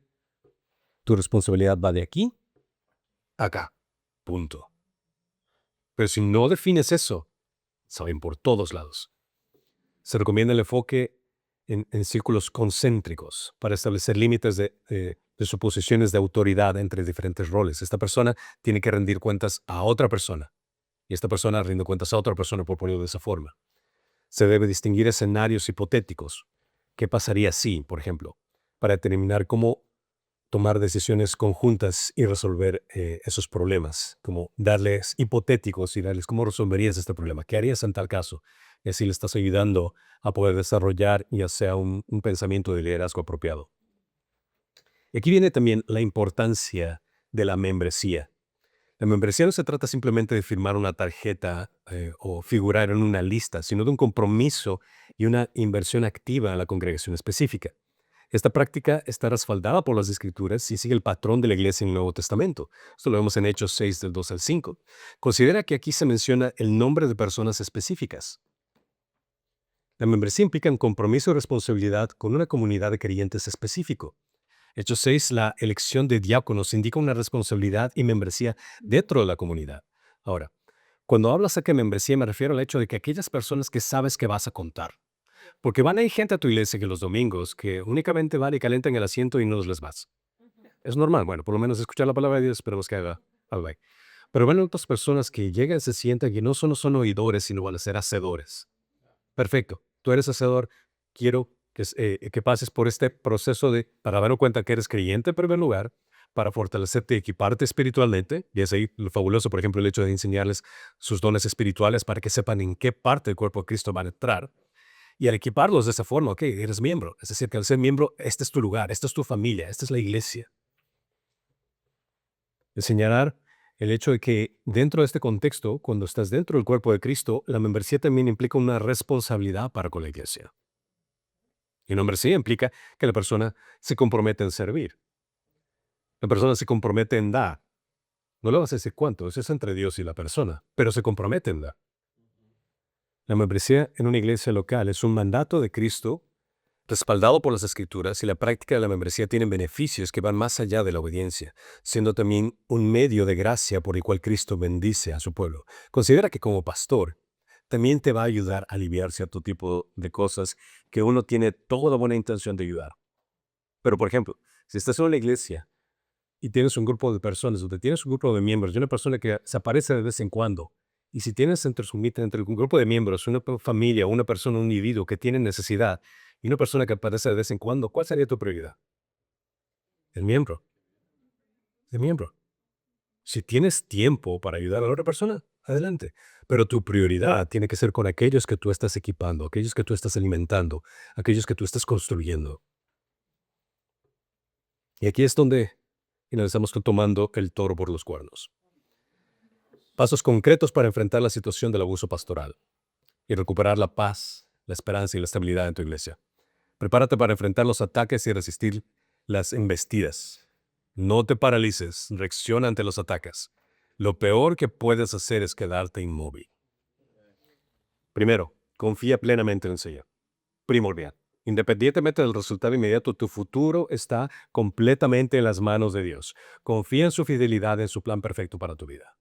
tu responsabilidad va de aquí a acá. Punto. Pero si no defines eso, saben por todos lados. Se recomienda el enfoque en círculos concéntricos para establecer límites de suposiciones de autoridad entre diferentes roles. Esta persona tiene que rendir cuentas a otra persona y esta persona rinde cuentas a otra persona, por ponerlo de esa forma. Se debe distinguir escenarios hipotéticos. ¿Qué pasaría si, por ejemplo, para determinar cómo tomar decisiones conjuntas y resolver esos problemas? Como darles hipotéticos y darles cómo resolverías este problema. ¿Qué harías en tal caso? Y así le estás ayudando a poder desarrollar ya sea un pensamiento de liderazgo apropiado. Y aquí viene también la importancia de la membresía. La membresía no se trata simplemente de firmar una tarjeta o figurar en una lista, sino de un compromiso y una inversión activa en la congregación específica. Esta práctica está respaldada por las Escrituras y sigue el patrón de la iglesia en el Nuevo Testamento. Esto lo vemos en Hechos 6, del 2 al 5. Considera que aquí se menciona el nombre de personas específicas. La membresía implica un compromiso y responsabilidad con una comunidad de creyentes específico. Hechos 6, la elección de diáconos indica una responsabilidad y membresía dentro de la comunidad. Ahora, cuando hablo acerca de membresía, me refiero al hecho de que aquellas personas que sabes que vas a contar. Porque van a ir gente a tu iglesia que los domingos que únicamente van y calentan el asiento y no les vas. Es normal, bueno, por lo menos escuchar la palabra de Dios, esperemos que haga algo ahí. Pero van otras personas que llegan y se sientan que no solo son oidores, sino van a ser hacedores. Perfecto, tú eres hacedor, quiero que pases por este proceso para darnos cuenta que eres creyente en primer lugar, para fortalecerte y equiparte espiritualmente, y es ahí lo fabuloso, por ejemplo, el hecho de enseñarles sus dones espirituales para que sepan en qué parte del cuerpo de Cristo van a entrar. Y al equiparlos de esa forma, ok, eres miembro. Es decir, que al ser miembro, este es tu lugar, esta es tu familia, esta es la iglesia. De señalar el hecho de que dentro de este contexto, cuando estás dentro del cuerpo de Cristo, la membresía también implica una responsabilidad para con la iglesia. Y la membresía implica que la persona se compromete en servir. La persona se compromete en dar. No le vas a decir cuánto, eso es entre Dios y la persona, pero se compromete en dar. La membresía en una iglesia local es un mandato de Cristo respaldado por las Escrituras, y la práctica de la membresía tiene beneficios que van más allá de la obediencia, siendo también un medio de gracia por el cual Cristo bendice a su pueblo. Considera que como pastor también te va a ayudar a aliviar cierto tipo de cosas que uno tiene toda buena intención de ayudar. Pero, por ejemplo, si estás en una iglesia y tienes un grupo de personas, donde tienes un grupo de miembros y una persona que se aparece de vez en cuando Y si tienes entre un grupo de miembros, una familia, una persona, un individuo que tiene necesidad y una persona que aparece de vez en cuando, ¿cuál sería tu prioridad? El miembro. El miembro. Si tienes tiempo para ayudar a la otra persona, adelante. Pero tu prioridad tiene que ser con aquellos que tú estás equipando, aquellos que tú estás alimentando, aquellos que tú estás construyendo. Y aquí es donde finalizamos tomando el toro por los cuernos. Pasos concretos para enfrentar la situación del abuso pastoral y recuperar la paz, la esperanza y la estabilidad en tu iglesia. Prepárate para enfrentar los ataques y resistir las embestidas. No te paralices, reacciona ante los ataques. Lo peor que puedes hacer es quedarte inmóvil. Primero, confía plenamente en el Señor. Primordial. Independientemente del resultado inmediato, tu futuro está completamente en las manos de Dios. Confía en su fidelidad, en su plan perfecto para tu vida.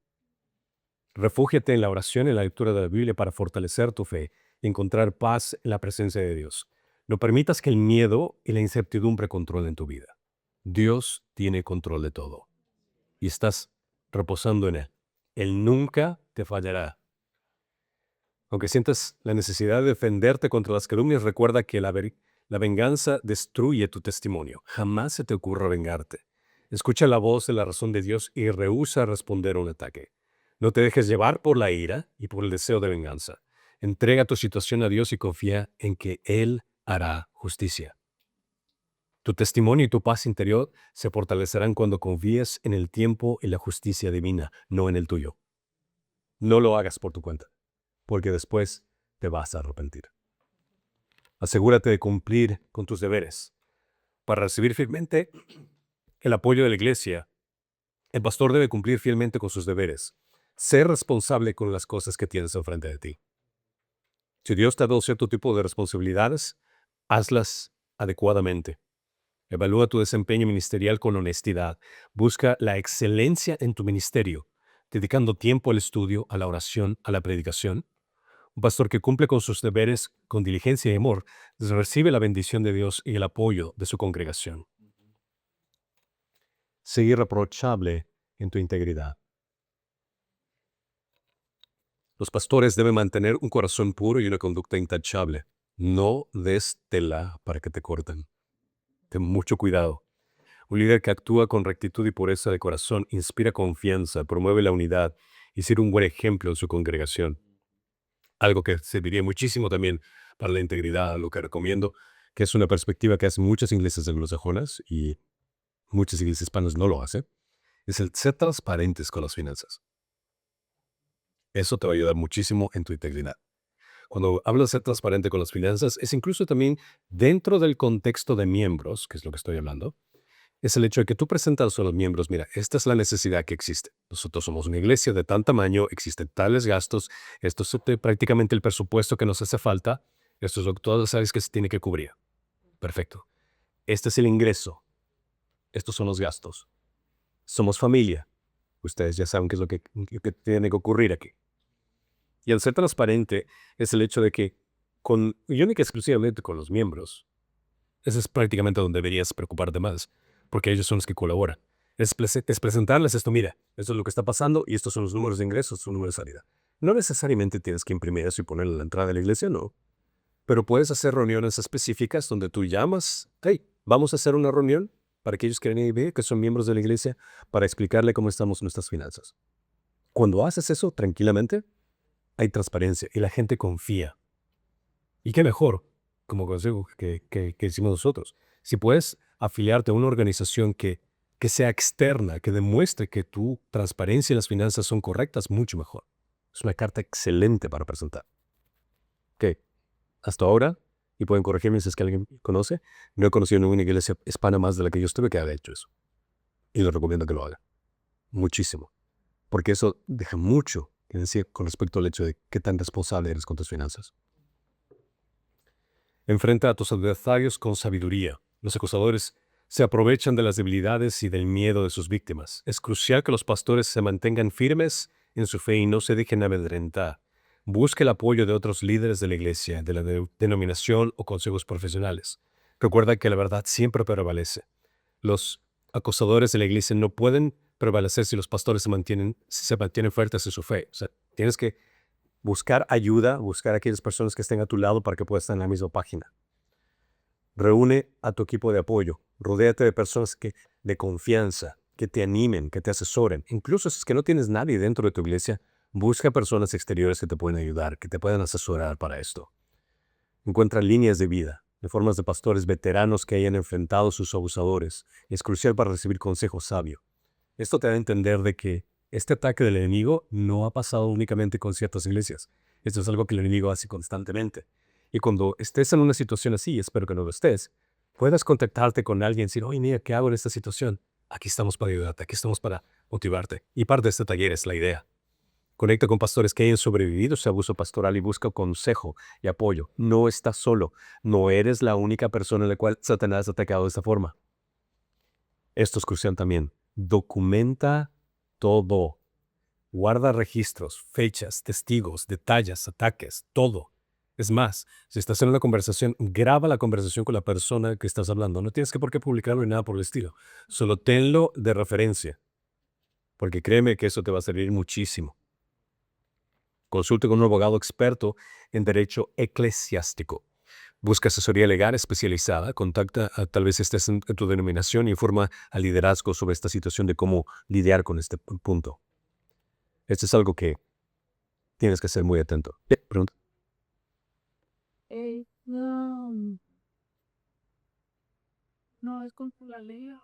Refúgiate en la oración y en la lectura de la Biblia para fortalecer tu fe y encontrar paz en la presencia de Dios. No permitas que el miedo y la incertidumbre controlen tu vida. Dios tiene control de todo y estás reposando en Él. Él nunca te fallará. Aunque sientas la necesidad de defenderte contra las calumnias, recuerda que la venganza destruye tu testimonio. Jamás se te ocurra vengarte. Escucha la voz de la razón de Dios y rehúsa responder a un ataque. No te dejes llevar por la ira y por el deseo de venganza. Entrega tu situación a Dios y confía en que Él hará justicia. Tu testimonio y tu paz interior se fortalecerán cuando confíes en el tiempo y la justicia divina, no en el tuyo. No lo hagas por tu cuenta, porque después te vas a arrepentir. Asegúrate de cumplir con tus deberes. Para recibir fielmente el apoyo de la iglesia, el pastor debe cumplir fielmente con sus deberes. Ser responsable con las cosas que tienes enfrente de ti. Si Dios te ha dado cierto tipo de responsabilidades, hazlas adecuadamente. Evalúa tu desempeño ministerial con honestidad. Busca la excelencia en tu ministerio, dedicando tiempo al estudio, a la oración, a la predicación. Un pastor que cumple con sus deberes con diligencia y amor recibe la bendición de Dios y el apoyo de su congregación. Sé irreprochable en tu integridad. Los pastores deben mantener un corazón puro y una conducta intachable. No des tela para que te corten. Ten mucho cuidado. Un líder que actúa con rectitud y pureza de corazón inspira confianza, promueve la unidad y sirve un buen ejemplo en su congregación. Algo que serviría muchísimo también para la integridad, lo que recomiendo, que es una perspectiva que hacen muchas iglesias anglosajonas y muchas iglesias hispanas no lo hacen, es el ser transparentes con las finanzas. Eso te va a ayudar muchísimo en tu integridad. Cuando hablo de ser transparente con las finanzas, es incluso también dentro del contexto de miembros, que es lo que estoy hablando, es el hecho de que tú presentas a los miembros, mira, esta es la necesidad que existe. Nosotros somos una iglesia de tal tamaño, existen tales gastos, esto es prácticamente el presupuesto que nos hace falta, esto es lo que todos sabes que se tiene que cubrir. Perfecto. Este es el ingreso, estos son los gastos. Somos familia. Ustedes ya saben qué es lo que tiene que ocurrir aquí. Y al ser transparente es el hecho de que, y única y exclusivamente con los miembros, ese es prácticamente donde deberías preocuparte más, porque ellos son los que colaboran. Es presentarles esto, mira, esto es lo que está pasando y estos son los números de ingresos, son números de salida. No necesariamente tienes que imprimir eso y ponerlo en la entrada de la iglesia, no. Pero puedes hacer reuniones específicas donde tú llamas, hey, vamos a hacer una reunión para aquellos que quieren que son miembros de la iglesia, para explicarle cómo estamos nuestras finanzas. Cuando haces eso tranquilamente, hay transparencia y la gente confía. Y qué mejor, como consejo que hicimos nosotros, si puedes afiliarte a una organización que sea externa, que demuestre que tu transparencia y las finanzas son correctas, mucho mejor. Es una carta excelente para presentar. Ok, hasta ahora, y pueden corregirme si es que alguien conoce, no he conocido ninguna iglesia hispana más de la que yo estuve que haya hecho eso. Y les recomiendo que lo haga. Muchísimo. Porque eso deja mucho que decir con respecto al hecho de qué tan responsable eres con tus finanzas. Enfrenta a tus adversarios con sabiduría. Los acusadores se aprovechan de las debilidades y del miedo de sus víctimas. Es crucial que los pastores se mantengan firmes en su fe y no se dejen amedrentar. Busque el apoyo de otros líderes de la iglesia, de la denominación o consejos profesionales. Recuerda que la verdad siempre prevalece. Los acusadores de la iglesia no pueden prevalecer si los pastores se mantienen fuertes en su fe. O sea, Tienes que buscar ayuda, buscar a aquellas personas que estén a tu lado para que puedas estar en la misma página. Reúne a tu equipo de apoyo. Rodéate de personas de confianza, que te animen, que te asesoren. Incluso si es que no tienes nadie dentro de tu iglesia, busca personas exteriores que te pueden ayudar, que te puedan asesorar para esto. Encuentra líneas de vida, de formas de pastores veteranos que hayan enfrentado a sus abusadores. Es crucial para recibir consejo sabio. Esto te da a entender de que este ataque del enemigo no ha pasado únicamente con ciertas iglesias. Esto es algo que el enemigo hace constantemente. Y cuando estés en una situación así, espero que no lo estés, puedas contactarte con alguien y decir, oye, mira, ¿qué hago en esta situación? Aquí estamos para ayudarte, aquí estamos para motivarte. Y parte de este taller es la idea. Conecta con pastores que hayan sobrevivido a ese abuso pastoral y busca consejo y apoyo. No estás solo. No eres la única persona en la cual Satanás ha atacado de esta forma. Esto es crucial también. Documenta todo. Guarda registros, fechas, testigos, detalles, ataques, todo. Es más, si estás en una conversación, graba la conversación con la persona que estás hablando. No tienes que por qué publicarlo ni nada por el estilo. Solo tenlo de referencia. Porque créeme que eso te va a servir muchísimo. Consulte con un abogado experto en derecho eclesiástico. Busca asesoría legal especializada, contacta tal vez estés en tu denominación y informa al liderazgo sobre esta situación de cómo lidiar con este punto. Esto es algo que tienes que ser muy atento. Pregunta. No, no es con la ley.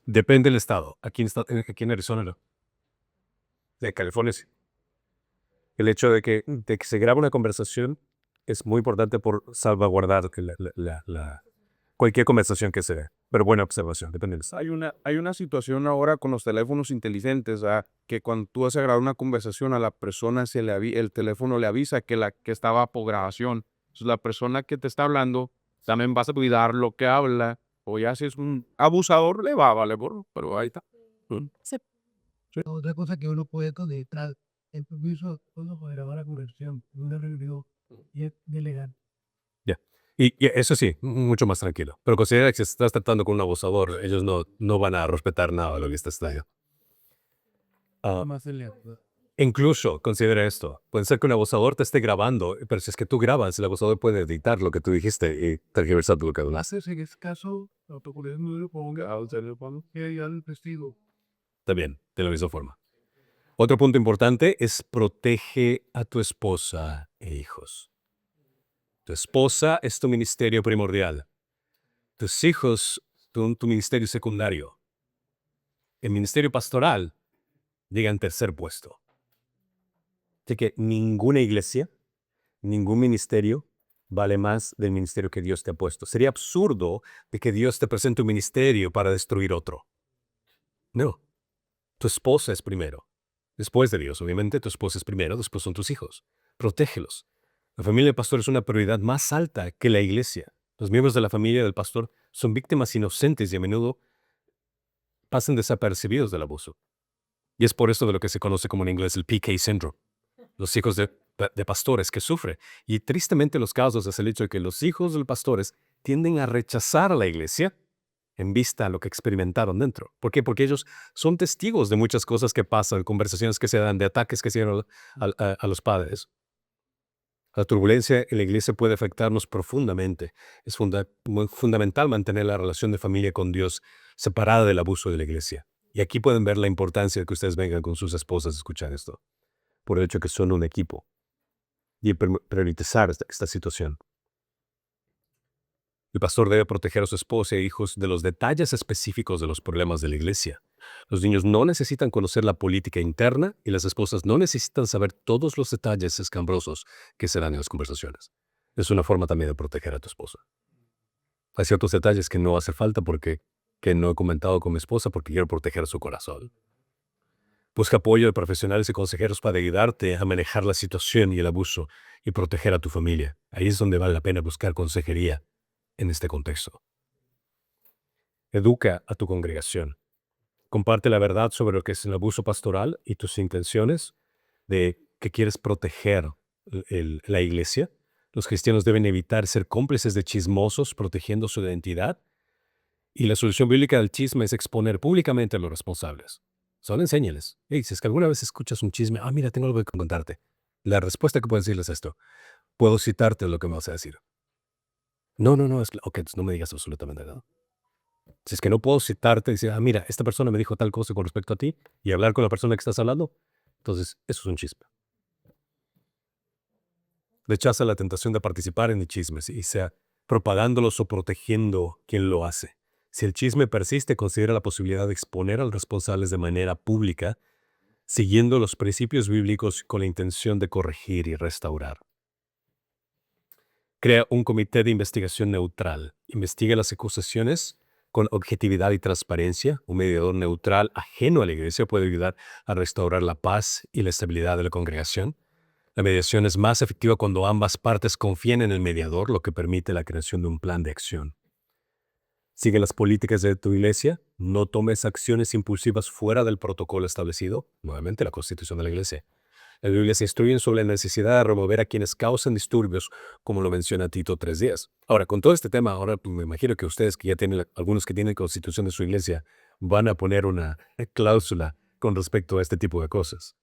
Depende del estado. Aquí en Arizona no. De California sí. El hecho de que se grabe una conversación es muy importante por salvaguardar que cualquier conversación que se dé. Pero buena observación, depende del estado. Hay una situación ahora con los teléfonos inteligentes, que cuando tú vas a grabar una conversación a la persona el teléfono le avisa que está bajo grabación. Entonces la persona que te está hablando también vas a cuidar lo que habla, o ya si es un abusador le va a valer gorro, pero ahí está. Otra cosa que uno puede conectar el permiso uno puede grabar la conversión en una reunión y es ilegal. Y eso sí, mucho más tranquilo. Pero considera que si estás tratando con un abusador, ellos no van a respetar nada de lo que estás haciendo. Más ilegal. Incluso, considera esto. Puede ser que un abusador te esté grabando, pero si es que tú grabas, el abusador puede editar lo que tú dijiste y tergiversar lo que hablaste. Haces en este caso, la autoridad no le ponga a usted le ponga que ya el testigo. También, de la misma forma. Otro punto importante es protege a tu esposa e hijos. Tu esposa es tu ministerio primordial. Tus hijos, tu ministerio secundario. El ministerio pastoral llega en tercer puesto. Así que ninguna iglesia, ningún ministerio vale más del ministerio que Dios te ha puesto. Sería absurdo de que Dios te presente un ministerio para destruir otro. No. Tu esposa es primero. Después de Dios, obviamente, tu esposa es primero, después son tus hijos. Protégelos. La familia del pastor es una prioridad más alta que la iglesia. Los miembros de la familia del pastor son víctimas inocentes y a menudo pasan desapercibidos del abuso. Y es por esto de lo que se conoce como en inglés el PK Syndrome. Los hijos de pastores que sufren. Y tristemente los casos es el hecho de que los hijos de los pastores tienden a rechazar a la iglesia en vista a lo que experimentaron dentro. ¿Por qué? Porque ellos son testigos de muchas cosas que pasan, conversaciones que se dan, de ataques que se dan a los padres. La turbulencia en la iglesia puede afectarnos profundamente. Es fundamental mantener la relación de familia con Dios separada del abuso de la iglesia. Y aquí pueden ver la importancia de que ustedes vengan con sus esposas a escuchar esto, por el hecho de que son un equipo. Y priorizar esta situación. El pastor debe proteger a su esposa e hijos de los detalles específicos de los problemas de la iglesia. Los niños no necesitan conocer la política interna y las esposas no necesitan saber todos los detalles escabrosos que se dan en las conversaciones. Es una forma también de proteger a tu esposa. Hay ciertos detalles que no hace falta que no he comentado con mi esposa porque quiero proteger su corazón. Busca apoyo de profesionales y consejeros para ayudarte a manejar la situación y el abuso y proteger a tu familia. Ahí es donde vale la pena buscar consejería en este contexto. Educa a tu congregación. Comparte la verdad sobre lo que es el abuso pastoral y tus intenciones de que quieres proteger la iglesia. Los cristianos deben evitar ser cómplices de chismosos protegiendo su identidad. Y la solución bíblica del chisme es exponer públicamente a los responsables. Solo enséñales. Hey, si es que alguna vez escuchas un chisme, mira, tengo algo que contarte. La respuesta que puedes decirles es esto. Puedo citarte lo que me vas a decir. No, ok, entonces no me digas absolutamente nada. Si es que no puedo citarte y decir, mira, esta persona me dijo tal cosa con respecto a ti y hablar con la persona que estás hablando, entonces eso es un chisme. Rechaza la tentación de participar en el chisme, y sea propagándolos o protegiendo quien lo hace. Si el chisme persiste, considera la posibilidad de exponer a los responsables de manera pública, siguiendo los principios bíblicos con la intención de corregir y restaurar. Crea un comité de investigación neutral. Investiga las acusaciones con objetividad y transparencia. Un mediador neutral ajeno a la iglesia puede ayudar a restaurar la paz y la estabilidad de la congregación. La mediación es más efectiva cuando ambas partes confían en el mediador, lo que permite la creación de un plan de acción. Sigue las políticas de tu iglesia. No tomes acciones impulsivas fuera del protocolo establecido. Nuevamente, la constitución de la iglesia. La Biblia se instruye sobre la necesidad de remover a quienes causan disturbios, como lo menciona Tito 3:10. Ahora, con todo este tema, ahora me imagino que ustedes que ya tienen, algunos que tienen constitución de su iglesia, van a poner una cláusula con respecto a este tipo de cosas.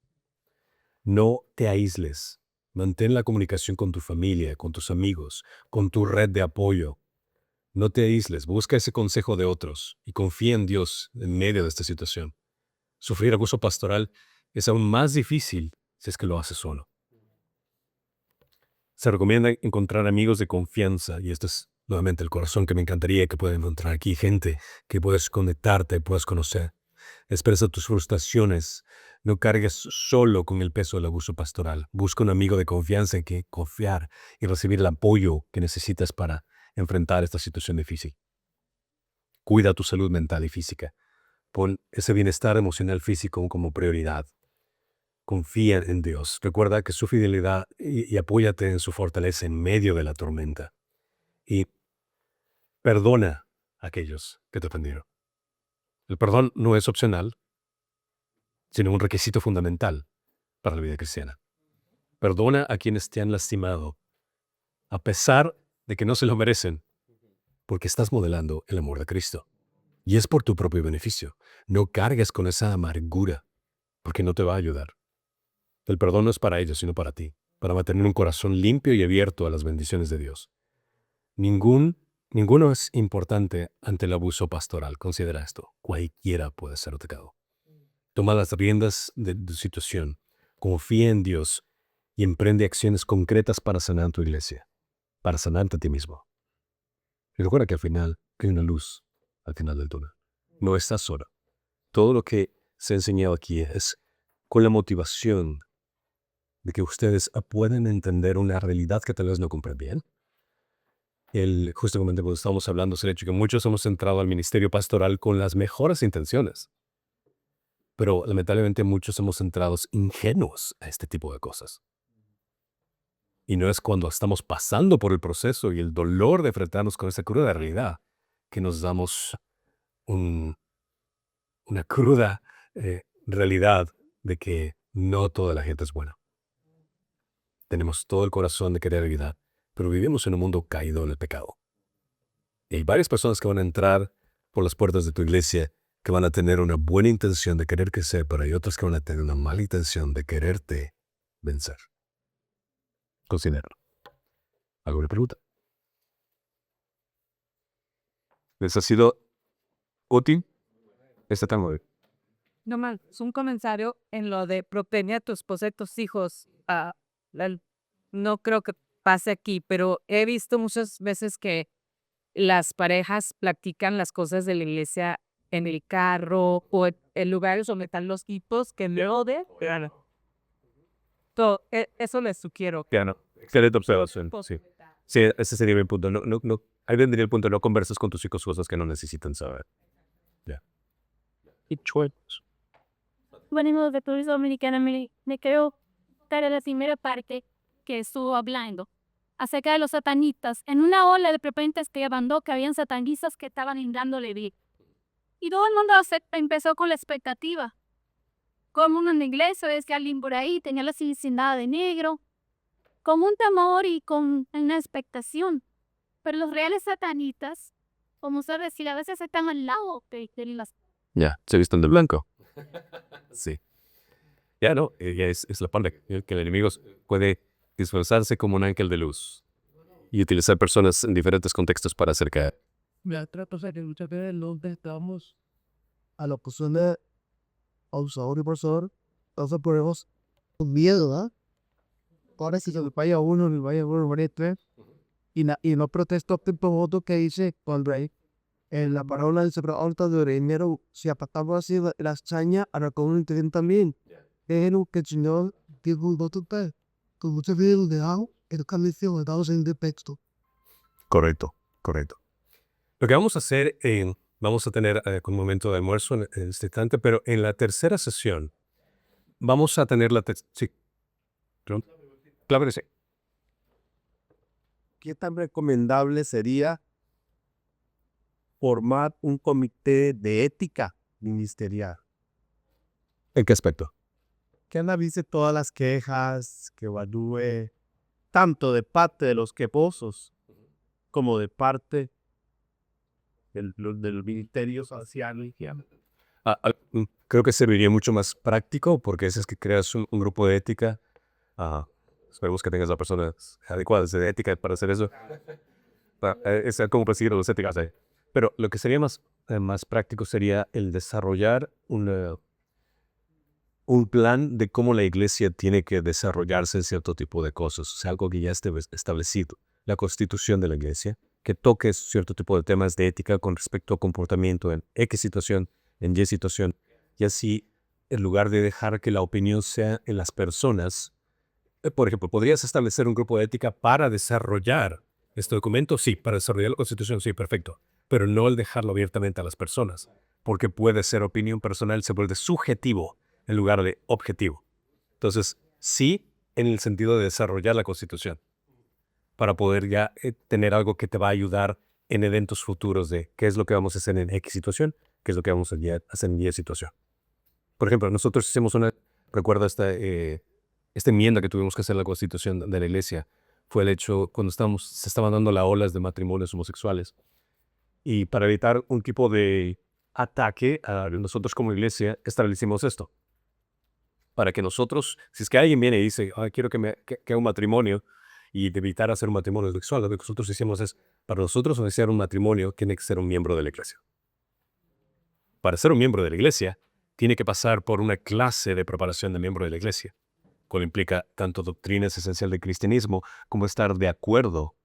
No te aísles. Mantén la comunicación con tu familia, con tus amigos, con tu red de apoyo. No te aísles, busca ese consejo de otros y confía en Dios en medio de esta situación. Sufrir abuso pastoral es aún más difícil si es que lo haces solo. Se recomienda encontrar amigos de confianza, y este es nuevamente el corazón que me encantaría que puedan encontrar aquí, gente que puedas conectarte, puedas conocer. Expresa tus frustraciones. No cargues solo con el peso del abuso pastoral. Busca un amigo de confianza en que confiar y recibir el apoyo que necesitas para enfrentar esta situación difícil. Cuida tu salud mental y física. Pon ese bienestar emocional físico como prioridad. Confía en Dios. Recuerda que su fidelidad y apóyate en su fortaleza en medio de la tormenta. Y perdona a aquellos que te ofendieron. El perdón no es opcional, sino un requisito fundamental para la vida cristiana. Perdona a quienes te han lastimado, a pesar de que no se lo merecen, porque estás modelando el amor de Cristo. Y es por tu propio beneficio. No cargues con esa amargura, porque no te va a ayudar. El perdón no es para ellos, sino para ti, para mantener un corazón limpio y abierto a las bendiciones de Dios. Ninguno es importante ante el abuso pastoral. Considera esto. Cualquiera puede ser atacado. Toma las riendas de tu situación. Confía en Dios y emprende acciones concretas para sanar tu iglesia, para sanarte a ti mismo. Y recuerda que al final hay una luz al final del túnel. No estás solo. Todo lo que se ha enseñado aquí es con la motivación de que ustedes puedan entender una realidad que tal vez no comprendían. Justamente cuando estábamos hablando, es el hecho que muchos hemos entrado al ministerio pastoral con las mejores intenciones. Pero lamentablemente muchos hemos entrado ingenuos a este tipo de cosas. Y no es cuando estamos pasando por el proceso y el dolor de enfrentarnos con esa cruda realidad que nos damos una cruda realidad de que no toda la gente es buena. Tenemos todo el corazón de querer ayudar, pero vivimos en un mundo caído en el pecado. Y hay varias personas que van a entrar por las puertas de tu iglesia que van a tener una buena intención de querer crecer, pero hay otras que van a tener una mala intención de quererte vencer. Considéralo. ¿Alguna pregunta? ¿Les ha sido útil este tema hoy? No más, un comentario en lo de protege a tu esposa y tus hijos. No creo que pase aquí, pero he visto muchas veces que las parejas platican las cosas de la iglesia en el carro o en lugares donde están los equipos que no de. Eso les sugiero. Ya no. Excelente observación. Sí. Sí, ese sería mi punto. Ahí vendría el punto. No conversas con tus hijos cosas que no necesitan saber. Ya. Y chuetos. Venimos de República Dominicana, me quiero dar a la primera parte que estuvo hablando acerca de los satanistas. En una ola de repente hablando que habían satanistas que estaban dándole vida. Y todo el mundo empezó con la expectativa. Como uno en la iglesia, ves que alguien por ahí tenía la cincinada de negro, con un temor y con una expectación. Pero los reales satanistas, como usted decía, a veces están al lado de las... Ya, se visten de blanco. Sí. Ya no, ya es la parte que el enemigo puede disfrazarse como un ángel de luz y utilizar personas en diferentes contextos para hacer caer. Me atrapa, o sea, que muchas veces no estamos a la posición de abusador y profesor, entonces ponemos con miedo, ¿verdad? Ahora si se le vaya a uno, le vaya a uno, le vaya a tres, y no protesto tipo voto que dice cuando hay en la parábola dice, pero ahorita de dinero, si apartamos así la hazaña, ahora con un interés también. Es lo que el Señor dijo un voto que muchas veces lo dejamos, el cambio de dados en el texto. Correcto, correcto. Lo que vamos a hacer, vamos a tener un momento de almuerzo en este instante, pero en la tercera sesión vamos a tener sí. Perdón. Claro que sí. ¿Qué tan recomendable sería formar un comité de ética ministerial? ¿En qué aspecto? Que analice todas las quejas, que evalúe tanto de parte de los quejosos como de parte del ministerio social. Creo que serviría mucho más práctico porque es que creas un grupo de ética. Esperemos que tengas las personas adecuadas de ética para hacer eso. Es como perseguir a los éticas. Pero lo que sería más práctico sería el desarrollar un plan de cómo la iglesia tiene que desarrollarse en cierto tipo de cosas. O sea, algo que ya esté establecido. La constitución de la iglesia, que toque cierto tipo de temas de ética con respecto a comportamiento en X situación, en Y situación. Y así, en lugar de dejar que la opinión sea en las personas, por ejemplo, ¿podrías establecer un grupo de ética para desarrollar este documento? Sí, para desarrollar la Constitución, sí, perfecto. Pero no el dejarlo abiertamente a las personas, porque puede ser opinión personal, se vuelve subjetivo en lugar de objetivo. Entonces, sí, en el sentido de desarrollar la Constitución, para poder ya tener algo que te va a ayudar en eventos futuros de qué es lo que vamos a hacer en X situación, qué es lo que vamos a hacer en Y situación. Por ejemplo, nosotros hicimos recuerda esta enmienda que tuvimos que hacer en la Constitución de la Iglesia, fue el hecho cuando se estaban dando las olas de matrimonios homosexuales. Y para evitar un tipo de ataque a nosotros como iglesia, establecimos esto. Para que nosotros, si es que alguien viene y dice, quiero que haga un matrimonio, y de evitar hacer un matrimonio sexual, lo que nosotros hicimos es, para nosotros hacer un matrimonio, tiene que ser un miembro de la iglesia. Para ser un miembro de la iglesia, tiene que pasar por una clase de preparación de miembro de la iglesia, cual implica tanto doctrinas esenciales del cristianismo como estar de acuerdo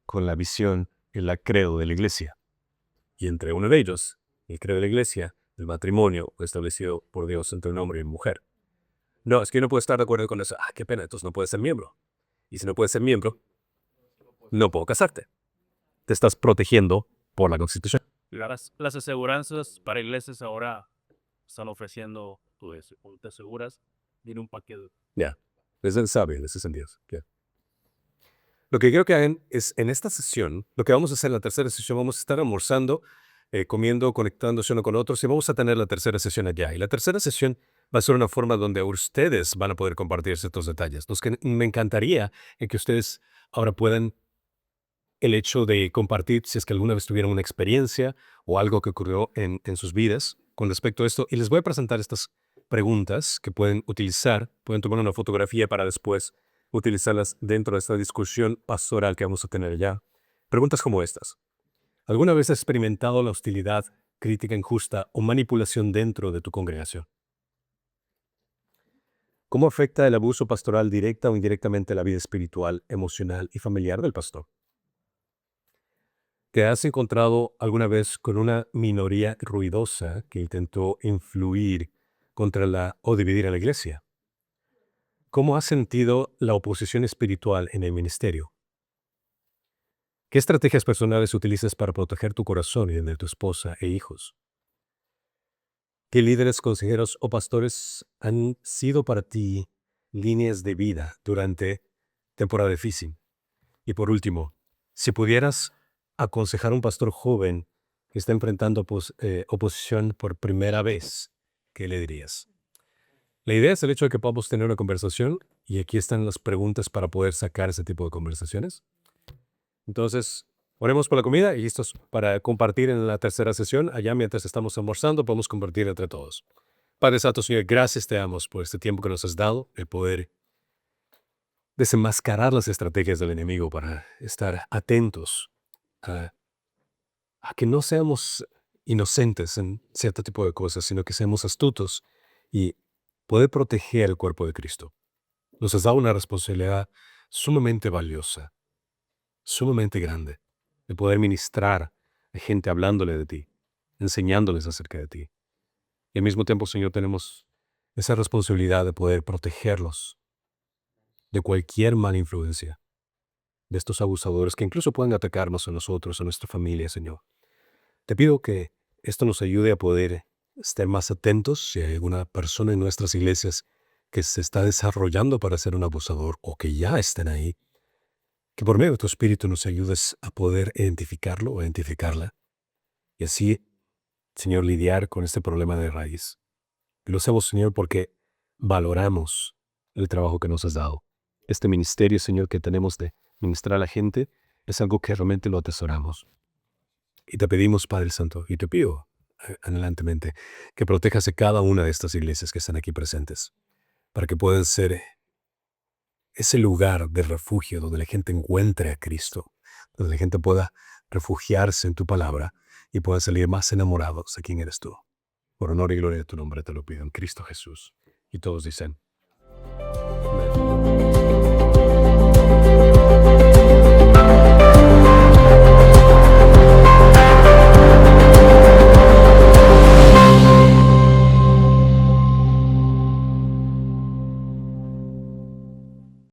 con la visión y el credo de la iglesia. Y entre uno de ellos, el credo de la iglesia, el matrimonio fue establecido por Dios entre un hombre y una mujer. No, es que yo no puedo estar de acuerdo con eso. Qué pena, entonces no puedes ser miembro. Y si no puedes ser miembro, no puedo casarte. Te estás protegiendo por la Constitución. Las aseguranzas para iglesias ahora están ofreciendo, te aseguras, viene un paquete. Ya, es sabio en ese sentido. Yeah. Lo que quiero que hagan es, en esta sesión, lo que vamos a hacer en la tercera sesión, vamos a estar almorzando, comiendo, conectándose uno con otros, y vamos a tener la tercera sesión allá. Y la tercera sesión va a ser una forma donde ustedes van a poder compartir ciertos detalles. Me encantaría que ustedes ahora puedan el hecho de compartir si es que alguna vez tuvieron una experiencia o algo que ocurrió en sus vidas con respecto a esto. Y les voy a presentar estas preguntas que pueden utilizar, pueden tomar una fotografía para después utilizarlas dentro de esta discusión pastoral que vamos a tener allá. Preguntas como estas. ¿Alguna vez has experimentado la hostilidad, crítica injusta o manipulación dentro de tu congregación? ¿Cómo afecta el abuso pastoral directa o indirectamente la vida espiritual, emocional y familiar del pastor? ¿Te has encontrado alguna vez con una minoría ruidosa que intentó influir contra o dividir a la iglesia? ¿Cómo has sentido la oposición espiritual en el ministerio? ¿Qué estrategias personales utilizas para proteger tu corazón y el de tu esposa e hijos? ¿Qué líderes, consejeros o pastores han sido para ti líneas de vida durante temporada difícil? Y por último, si pudieras aconsejar a un pastor joven que está enfrentando oposición por primera vez, ¿qué le dirías? La idea es el hecho de que podamos tener una conversación, y aquí están las preguntas para poder sacar ese tipo de conversaciones. Entonces, oremos por la comida y listos para compartir en la tercera sesión. Allá mientras estamos almorzando podemos compartir entre todos. Padre Santo, Señor, gracias te damos por este tiempo que nos has dado, el poder desenmascarar las estrategias del enemigo para estar atentos a que no seamos inocentes en cierto tipo de cosas, sino que seamos astutos y poder proteger el cuerpo de Cristo. Nos has dado una responsabilidad sumamente valiosa, sumamente grande, de poder ministrar a gente hablándole de ti, enseñándoles acerca de ti. Y al mismo tiempo, Señor, tenemos esa responsabilidad de poder protegerlos de cualquier mala influencia, de estos abusadores que incluso pueden atacarnos a nosotros, a nuestra familia, Señor. Te pido que esto nos ayude a poder estar más atentos si hay alguna persona en nuestras iglesias que se está desarrollando para ser un abusador o que ya estén ahí, que por medio de tu Espíritu nos ayudes a poder identificarlo o identificarla y así, Señor, lidiar con este problema de raíz. Y lo hacemos, Señor, porque valoramos el trabajo que nos has dado. Este ministerio, Señor, que tenemos de ministrar a la gente es algo que realmente lo atesoramos. Y te pedimos, Padre Santo, y te pido adelantemente que protejas a cada una de estas iglesias que están aquí presentes, para que puedan ser ese lugar de refugio donde la gente encuentre a Cristo, donde la gente pueda refugiarse en tu palabra y pueda salir más enamorados de quién eres tú. Por honor y gloria de tu nombre te lo pido en Cristo Jesús. Y todos dicen, amén.